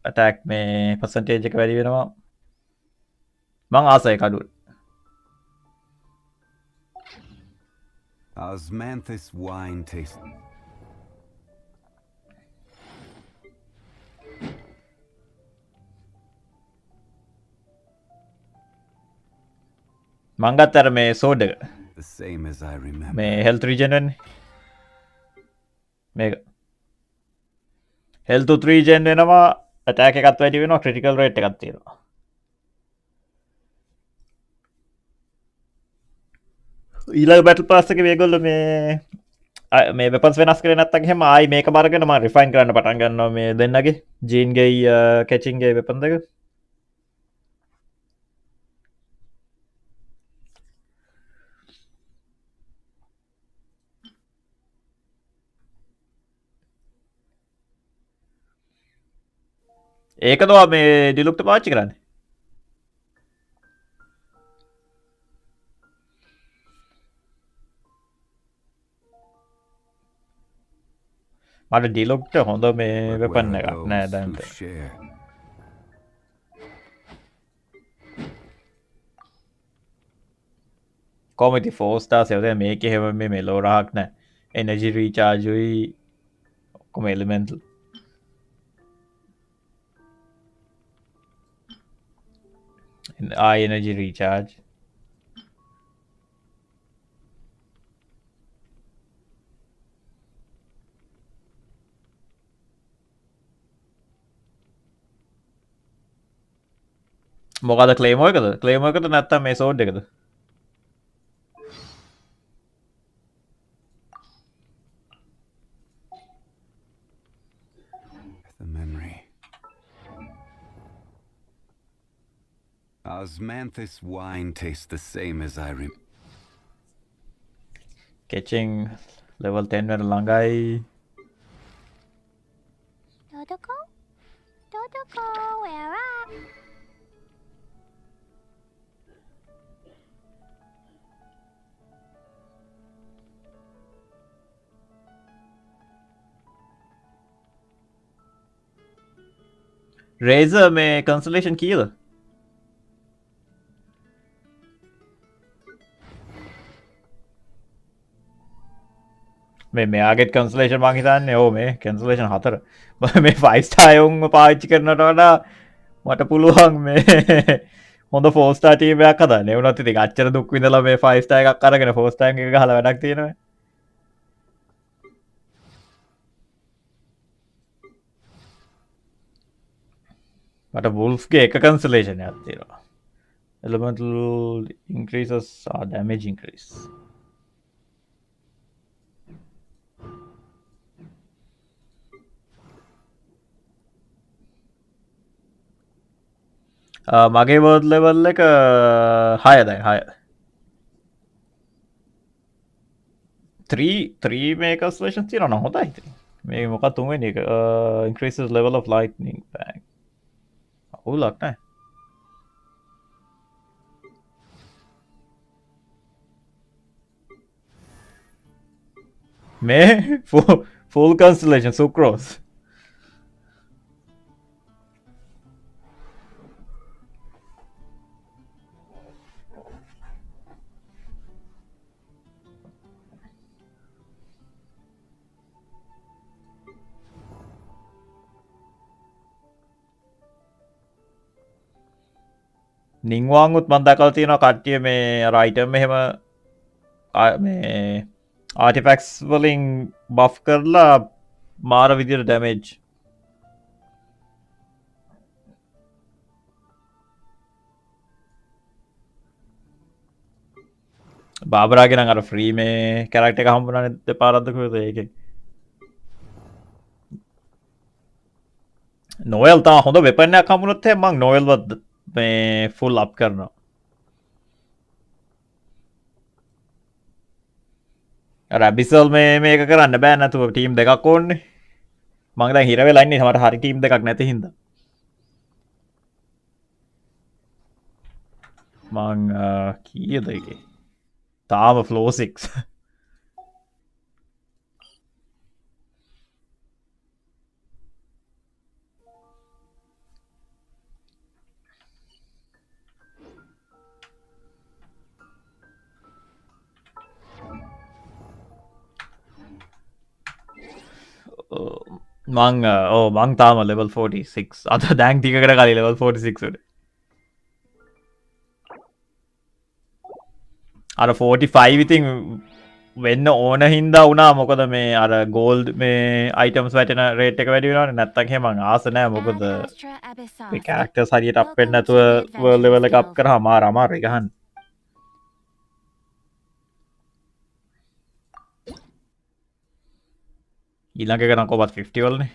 ඇටැක් මේ පර්සන්ටේජ් එක වැඩි වෙනවා. මං ආසයි කඩුවට. Osmanthus wine taste. මං ගත්ත අර මේ සෝඩ් එක. The same as I remember. මේ හෙල්ත් රීජන් වෙන්නේ. මේක. හෙල්ත් 3 ජෙන් වෙනවා ඇටැක් එකත් වැඩි වෙනවා ක්‍රිටිකල් රේට් එකක් තියෙනවා. ඊළඟ බැටල් පාස් එකේ මේගොල්ලෝ මේ වෙපන්ස් වෙනස් කරේ නැත්තම් එහෙම ආයි මේක බරගෙන මම රිෆයින් කරන්න පටන් ගන්නවා මේ දෙන්නගේ ජීන් ගේ කැචින් ගේ වෙපන් දෙක. ඒකද මේ ඩිලුක්ට පාච්චි කරන්නේ. මට ඩිලොක්ට හොඳ මේ වෙපන්න එකක් නෑ දැන්ට. කොමති ෆෝස්ටා සෙවද මේක හෙම මේ මෙලෝරහක් නෑ එනජි රීචාජුයි ඔක්කොම එලිමෙන්ටල්. energy recharge. මොකද ක්ලේමෝ එකද? ක්ලේමෝ එකද නැත්තම් මේ සෝඩ් එකද? The memory. Osmanthus wine tastes the same as I remember. Catching level 10 වල ළඟයි. Dodoko? Dodoko, where are you? Razer මේ constellation කීයද? මෙයාගෙත් කන්සලේෂන් මං හිතන්නේ ඕ මේ කැන්සලේෂන් 4 මේ 5 star යොන්ව පාවිච්චි කරනට වඩා මට පුළුවන් මේ හොඳ 4 star ටීම් එකක් හදන්න. ඒ වුණත් ඉතින් අච්චර දුක් විඳලා මේ 5 star එකක් අරගෙන 4 star එක ගහලා වැඩක් තියෙනවා. මට wolf ගේ එක කන්සලේෂන් එකක් තියෙනවා. elemental increases or damage increase. මගේ වර්ඩ් ලෙවල් එක 6 දැන් 6 3 මේ කන්ස්ටලේෂන් තියෙනවා නම් හොඳයි ඉතින් මේ මොකක්ද තුන්වෙනි එක increases level of lightning bang අවුලක් නැහැ මේ full constellation sucrose නිංවාංගුත් මන් දැකලා තියෙනවා කට්ටිය මේ අර අයිටම් එහෙම මේ ආටිෆැක්ට්ස් වලින් බෆ් කරලා මාර විදියට ඩැමේජ් බාබරාගේ නම් අර ෆ්‍රී මේ කැරක්ටර් එක හම්බුණානේ දෙපාරක්ද කොහෙද ඒකේ නොයල් තා හොඳ වෙපන් එකක් හම්බුනොත් එහෙනම් මං නොයල්වත් මේ ෆුල් අප් කරනවා. අර ඇබිසල් මේක කරන්න බෑ නැතුව ටීම් දෙකක් ඕන්නේ. මං දැන් හිර වෙලා ඉන්නේ සමහර හරි ටීම් දෙකක් නැති හින්දා. මං කීයද එකේ? තාම ෆ්ලෝ 6. මං තාම ලෙවල් 46 අත දැන් ටිකකට කලින් ලෙවල් 46 උඩ. අර 45 ඉතින් වෙන්න ඕන හින්දා වුණා මොකද මේ අර ගෝල්ඩ් මේ අයිටම්ස් වැටෙන රේට් එක වැඩි වෙනවනේ නැත්තම් එහෙම මං ආස නැහැ මොකද මේ කැරක්ටර්ස් හරියට අප් වෙන්නේ නැතුව වර්ල්ඩ් ලෙවල් එක අප් කරාම අමාරුයි ගහන්න. ඊළඟ එක නම් කොහොමත් 50 වලනේ.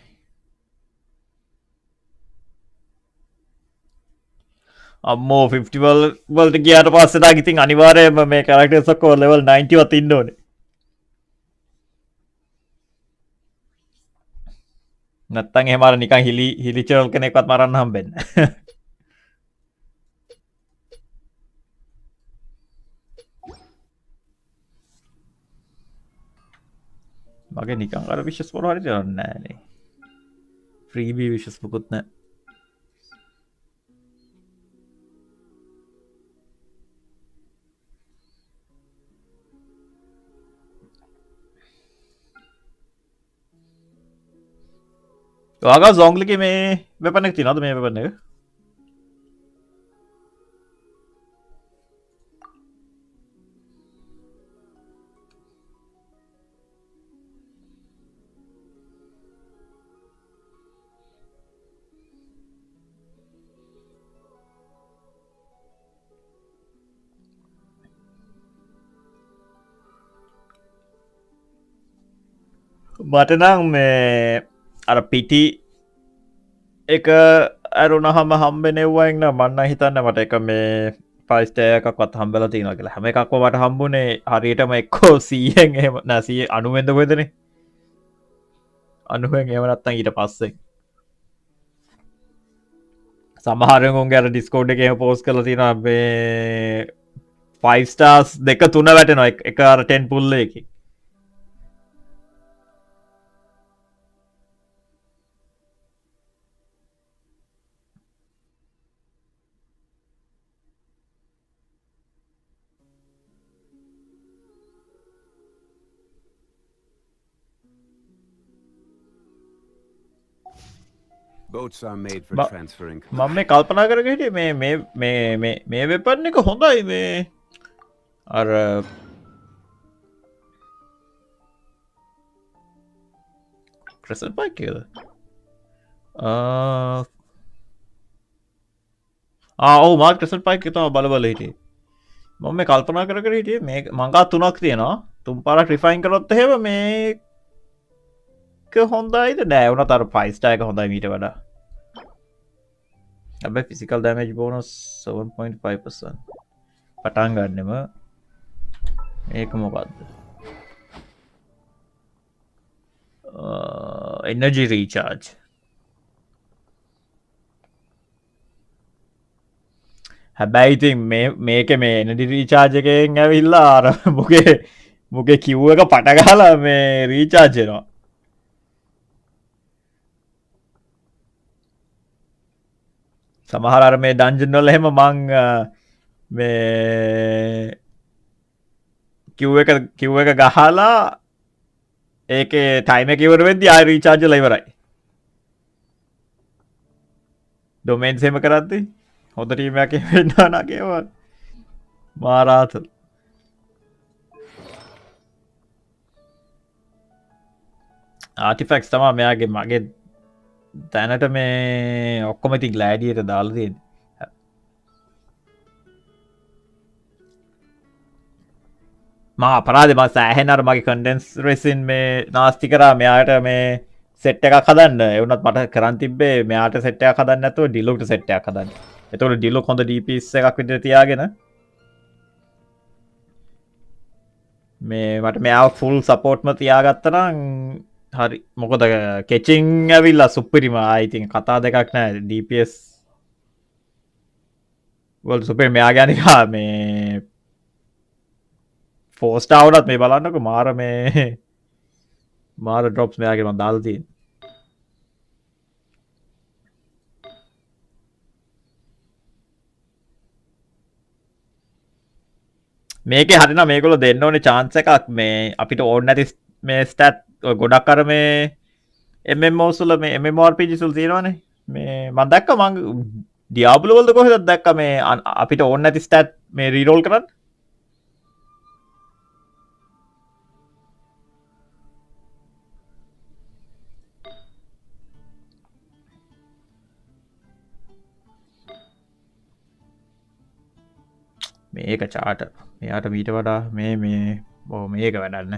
අම්මෝ 50 වලට ගියාට පස්සේ තාක් ඉතින් අනිවාර්යයෙන්ම මේ කැරක්ටර්ස් ඔක්කොම ලෙවල් 90 වත් ඉන්න ඕනේ. නැත්තම් එහෙම අර නිකන් හිලිචරල් කෙනෙක්වත් මරන්න හම්බෙන්නේ නැහැ. මගේ නිකන් අර විශේෂ මොනවා හරි දෙයක් නැහැ නේ. ෆ්‍රීබී විශේෂ මොකුත් නැහැ. ඔයාගා සොන්ග්ලිකේ මේ වෙපන් එක තියෙනවද මේ වෙපන් එක? මට නම් මේ අර පිටි එක ඇරුණහම හම්බෙනෙව්වයින් නම් මම නම් හිතන්නේ මට එක මේ 5 ස්ටාර් එකක්වත් හම්බෙලා තියෙනවා කියලා. හැම එකක්ම මට හම්බුනේ හරියටම එක්කෝ 100න් එහෙම නෑ 190 ෙන්ද කොහෙදනේ? 90න් එහෙම නැත්තම් ඊට පස්සේ. සමහරෙන් උන්ගේ අර Discord එකේ එහෙම පෝස්ට් කරලා තියෙනවා මේ 5 stars දෙක තුන වැටෙනවා එක අර 10 පුල් එකේ. Boats are made for transferring. මම මේ කල්පනා කරගෙන හිටියේ මේ වෙපන් එක හොඳයි මේ අර ක්‍රසල් බයික් එකද? ඔව් මාත් ක්‍රසල් බයික් එක තමයි බල හිටියේ. මම මේ කල්පනා කරගෙන හිටියේ මේ මංගා 3ක් තියෙනවා. 3 පාරක් රිෆයින් කරොත් එහෙම මේ හොඳයිද නෑ වුණත් අර 5 ස්ටාර් එක හොඳයි මීට වඩා. හැබැයි ෆිසිකල් ඩැමේජ් බෝනස් 7.5% පටන් ගන්නෙම මේක මොකද්ද? Energy recharge. හැබැයි ඉතින් මේක මේ එනර්ජි රීචාර්ජ් එකෙන් ඇවිල්ලා අර මුගේ කිව් එක පට ගහලා මේ රීචාර්ජ් වෙනවා. සමහර අර මේ ඩන්ජන් වල එහෙම මං මේ කිව් එක ගහලා ඒකේ ටයිම් එක ඉවර වෙද්දි ආයෙ රීචාර්ජ් වෙලා ඉවරයි. ඩොමේන්ස් එහෙම කරද්දි හොඳ ටීම් එකක් වෙන්නවා නේද? මාරාත. ආටිෆැක්ට්ස් තමයි මෙයාගේ මගේ දැනට මේ ඔක්කොම ඉතින් ග්ලෑඩියට දාලා තියෙන්නේ. මම අපරාධේ මම සෑහෙන අර මගේ කන්ඩෙන්ස් රෙසින් මේ නාස්ති කරා මෙයාට මේ සෙට් එකක් හදන්න. ඒ වුණත් මට කරන් තිබ්බේ මෙයාට සෙට් එකක් හදන්න නැතුව ඩිලුක්ට සෙට් එකක් හදන්න. එතකොට ඩිලොක් හොඳ DPS එකක් විදිහට තියාගෙන මේ මට මෙයාව ෆුල් සපෝට්ම තියාගත්තා නම් හරි. මොකද කෙචින් ඇවිල්ලා සුපිරිම. ඉතින් කතා දෙකක් නැහැ. DPS වල සුපිරි. මෙයා ගැන මේ 4 star වුණත් මේ බලන්නකෝ මාර මේ මාර ඩ්‍රොප්ස් මෙයාගේ මම දාලා තියෙන්නේ. මේකේ හරිනම් මේගොල්ලෝ දෙන්න ඕනේ chance එකක් මේ අපිට ඕන නැති මේ stat ගොඩක් අර මේ MMOs වල මේ MMORPGs වල තියෙනවනේ. මේ මම දැක්කා මං Diablo වලද කොහෙද දැක්කා මේ අපිට ඕන නැති stat මේ reroll කරන්න. මේක චාට මෙයාට මීට වඩා මේ ඕ මේක වැඩන්න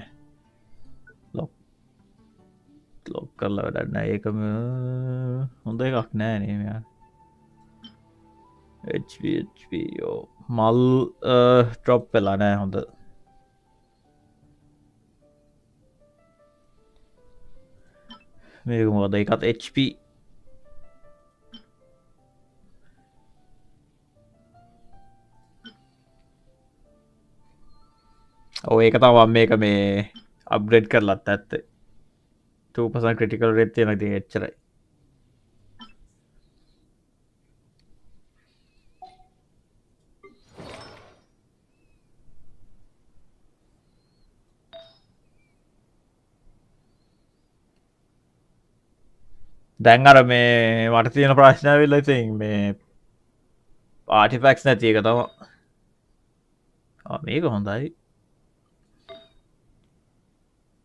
ලොක් කරලා වැඩන්න ඒකම හොඳ එකක් නෑ නේ මෙයා HPෝ මල් ට්‍රොප් වෙලා නෑ හොඳ මේක මොකද එකත් HP ඒක තමයි මේක මේ අප්ග්‍රේඩ් කරලත් ඇත්තේ 2% ක්‍රිටිකල් රේට් තියෙනවා ඉතින් එච්චරයි දැන් අර මේ මට තියෙන ප්‍රශ්න ඇවිල්ලා ඉතින් මේ ආටිෆැක්ට්ස් නැති එක තමයි මේක හොඳයි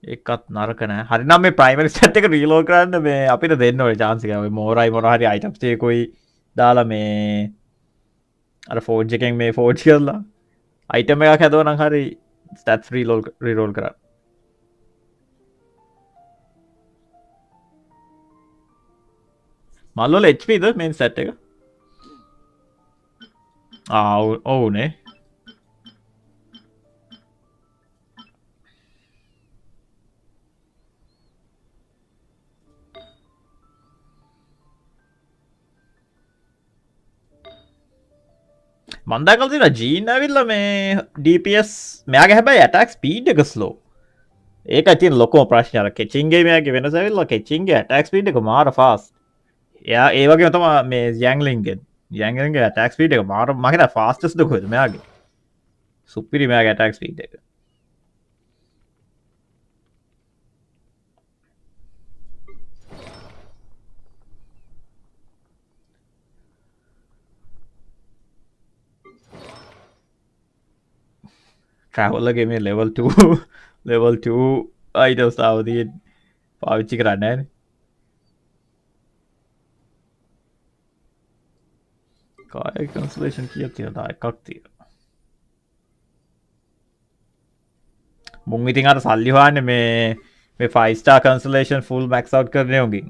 එකත් නරක නෑ හරිනම් මේ ප්‍රයිමරි ස්ටැට් එක රීලෝඩ් කරන්න මේ අපිට දෙන්න ඕනේ chance එක ඔය මෝරයි මොන හරි අයිටම්ස් ටිකකුයි දාලා මේ අර ෆෝර්ජ් එකෙන් මේ ෆෝර්ජ් කරලා අයිටම් එකක් හැදුවා නම් හරි ස්ටැට්ස් රීරෝල් කරන්න මල් වල HP ද මේන් ස්ටැට් එක ඔව්නේ මන්දාකල් තින ජීන් ඇවිල්ල මේ DPS මෙයාගේ හැබැයි ඇටක් ස්පීඩ් එක ස්ලෝ ඒක ඉතින් ලොකෝ ප්‍රශ්නයක් කෙචින්ගේ මෙයාගේ වෙනස ඇවිල්ලා කෙචින්ගේ ඇටක් ස්පීඩ් එක මාර ෆාස්ට් එයා ඒ වගේම තමයි මේ යැන්ගලින්ගේ ඇටක් ස්පීඩ් එක මාර මම හිතා ෆාස්ටස්ට් කොහෙද මෙයාගේ සුපිරි මෙයාගේ ඇටක් ස්පීඩ් එක ට්‍රැවල්ලගේ මේ ලෙවල් 2 ලෙවල් 2 අයිටම්ස් තාවදී පාවිච්චි කරන්න නෑනේ කාය කන්සලේෂන් කීයක් තියෙනවද එකක් තියෙනවා මුන් ඉතින් අර සල්ලි හොයන්නේ මේ 5 star cancellation full max out කරන්නේ උගින්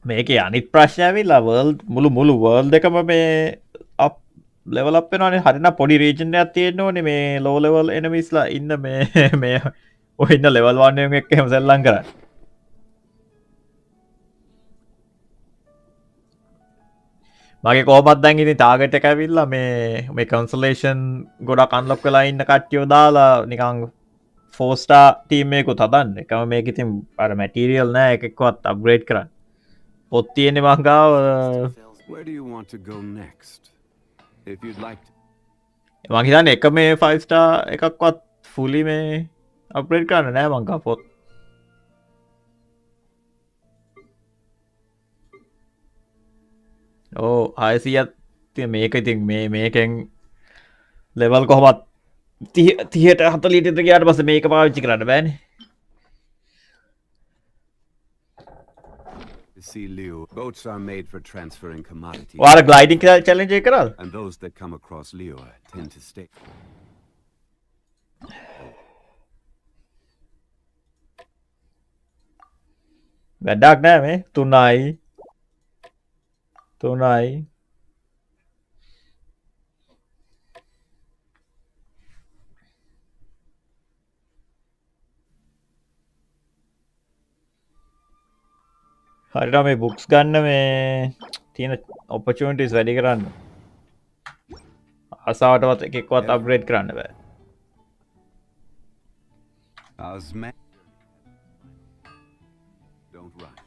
මේක අනිත් ප්‍රශ්නය ඇවිල්ලා වර්ල්ඩ් මුළු වර්ල්ඩ් එකම මේ අප් ලෙවල් අප් වෙනවනේ හරිනම් පොඩි රීජන් එකක් තියෙන්න ඕනේ මේ ලෝ ලෙවල් එනිමීස්ලා ඉන්න මේ ඔය ඉන්න ලෙවල් 1 එකෙන් එක්ක එහෙම සෙල්ලම් කරන්නේ මගේ කෝමත් දැන් ඉතින් ටාගට් එක ඇවිල්ලා මේ කන්සලේෂන් ගොඩක් අන්ලොක් වෙලා ඉන්න කට්ටියෝ දාලා නිකන් 4 star ටීම් එකකුත් හදන්න. එකම මේක ඉතින් අර මැටීරියල් නෑ එකක්වත් අප්ග්‍රේඩ් කරන්න. පොත් තියෙන්නේ මං ගාව. Where do you want to go next? If you'd like to. මං හිතන්නේ එක මේ 5 star එකක්වත් fully මේ අප්ග්‍රේඩ් කරන්න නෑ මං ගාව පොත්. ඕ 600ක් තියෙන මේක ඉතින් මේකෙන් ලෙවල් කොහොමත් 30ට 40ට ගියාට පස්සේ මේක පාවිච්චි කරන්න බෑනේ. See Leo. Boats are made for transferring commodities. ඔයාලා ග්ලයිඩින් challenge එක කරාද? And those that come across Leo tend to stay. වැඩක් නෑ මේ 3යි 3යි හරිට මේ බුක්ස් ගන්න මේ තියෙන ඔපචුනිටිස් වැඩි කරන්න ආසාවටවත් එකක්වත් අප්ග්‍රේඩ් කරන්න බෑ. Don't rush.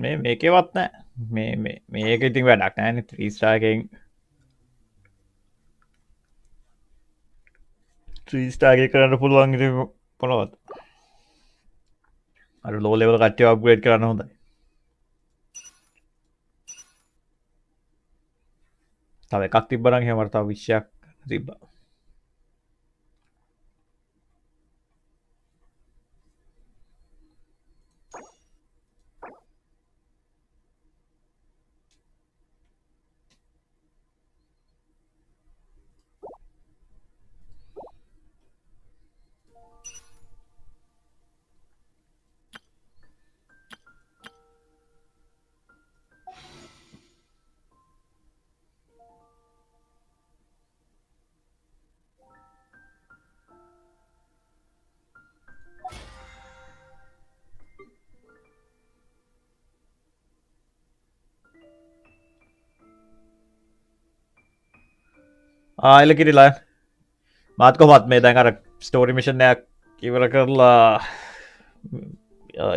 මේකවත් නෑ මේක ඉතින් වැඩක් නෑනේ 3 star එකෙන් 3 star එක කරන්න පුළුවන් ඉතින් මොනවද අර low level කට්ටිය අප්ග්‍රේඩ් කරන්න හොඳයි. තව එකක් තිබ්බනම් එහෙම මට තව 20ක් තිබ්බා. එල කිරිලා මාත් කොහොමත් මේ දැන් අර ස්ටෝරි මිෂන් එකක් ඉවර කරලා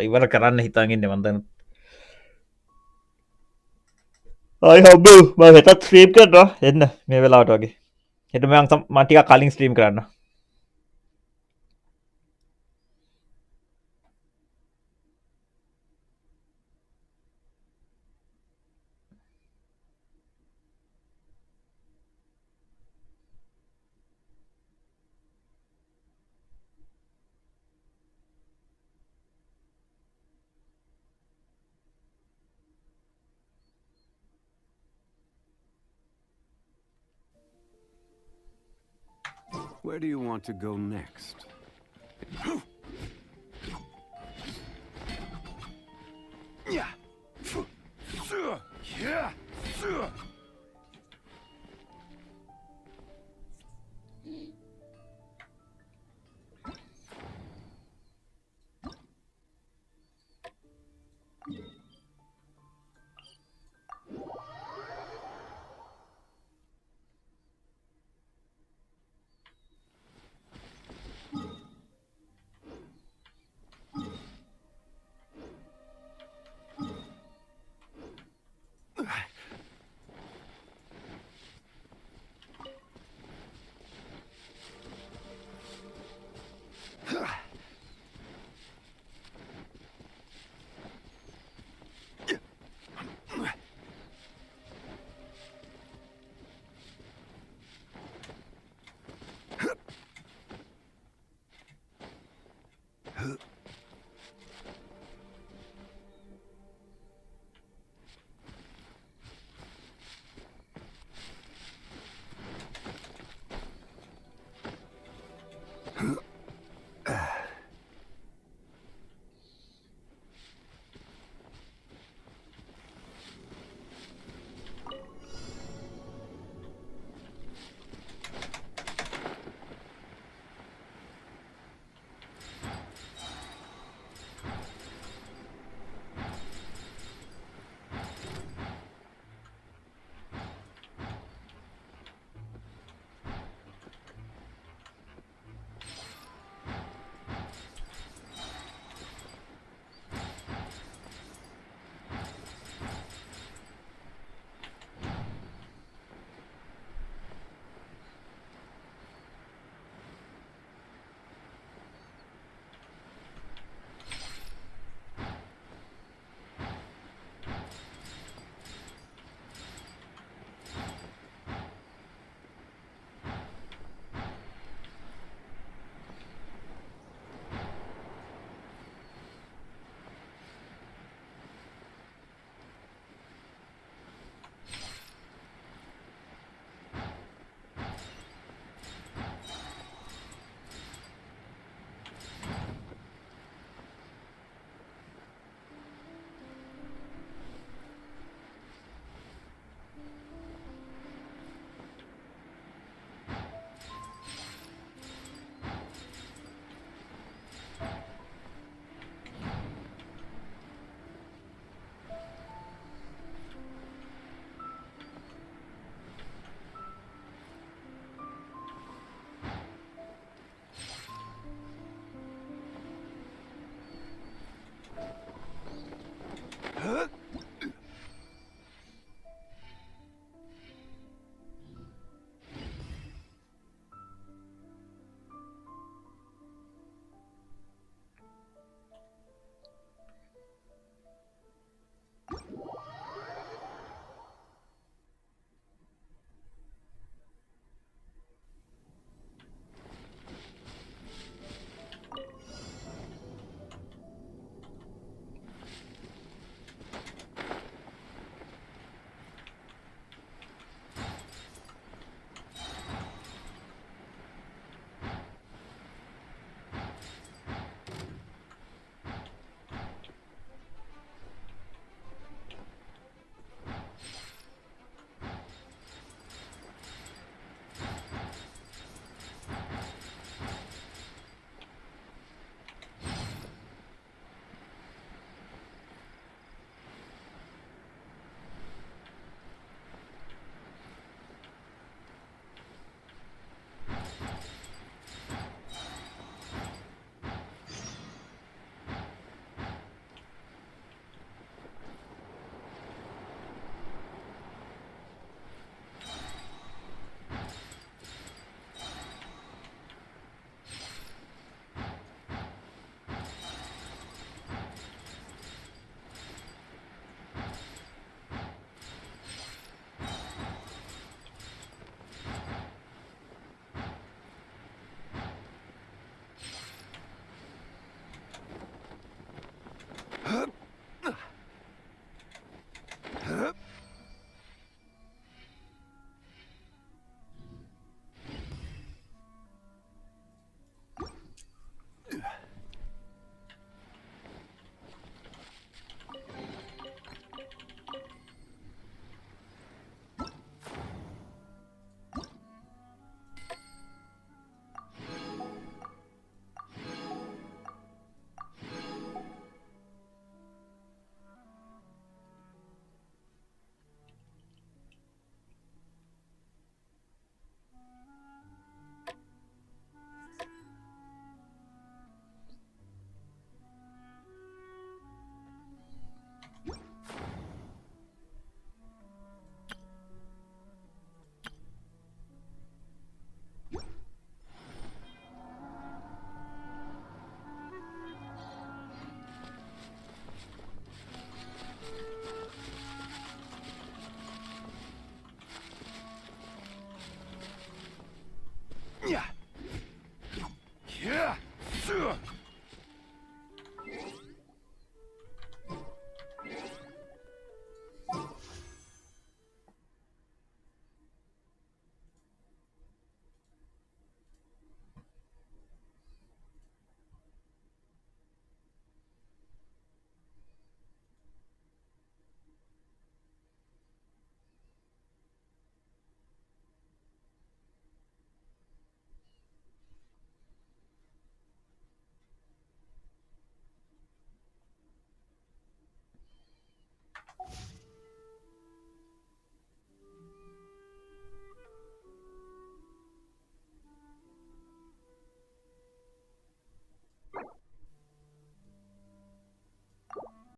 ඉවර කරන්න හිතන් ඉන්නේ මම දැන්. හම්බු මම හෙටත් ස්ට්‍රීම් කරනවා එන්න මේ වෙලාවට වගේ. හෙට මම ටිකක් කලින් ස්ට්‍රීම් කරන්න. Where do you want to go next?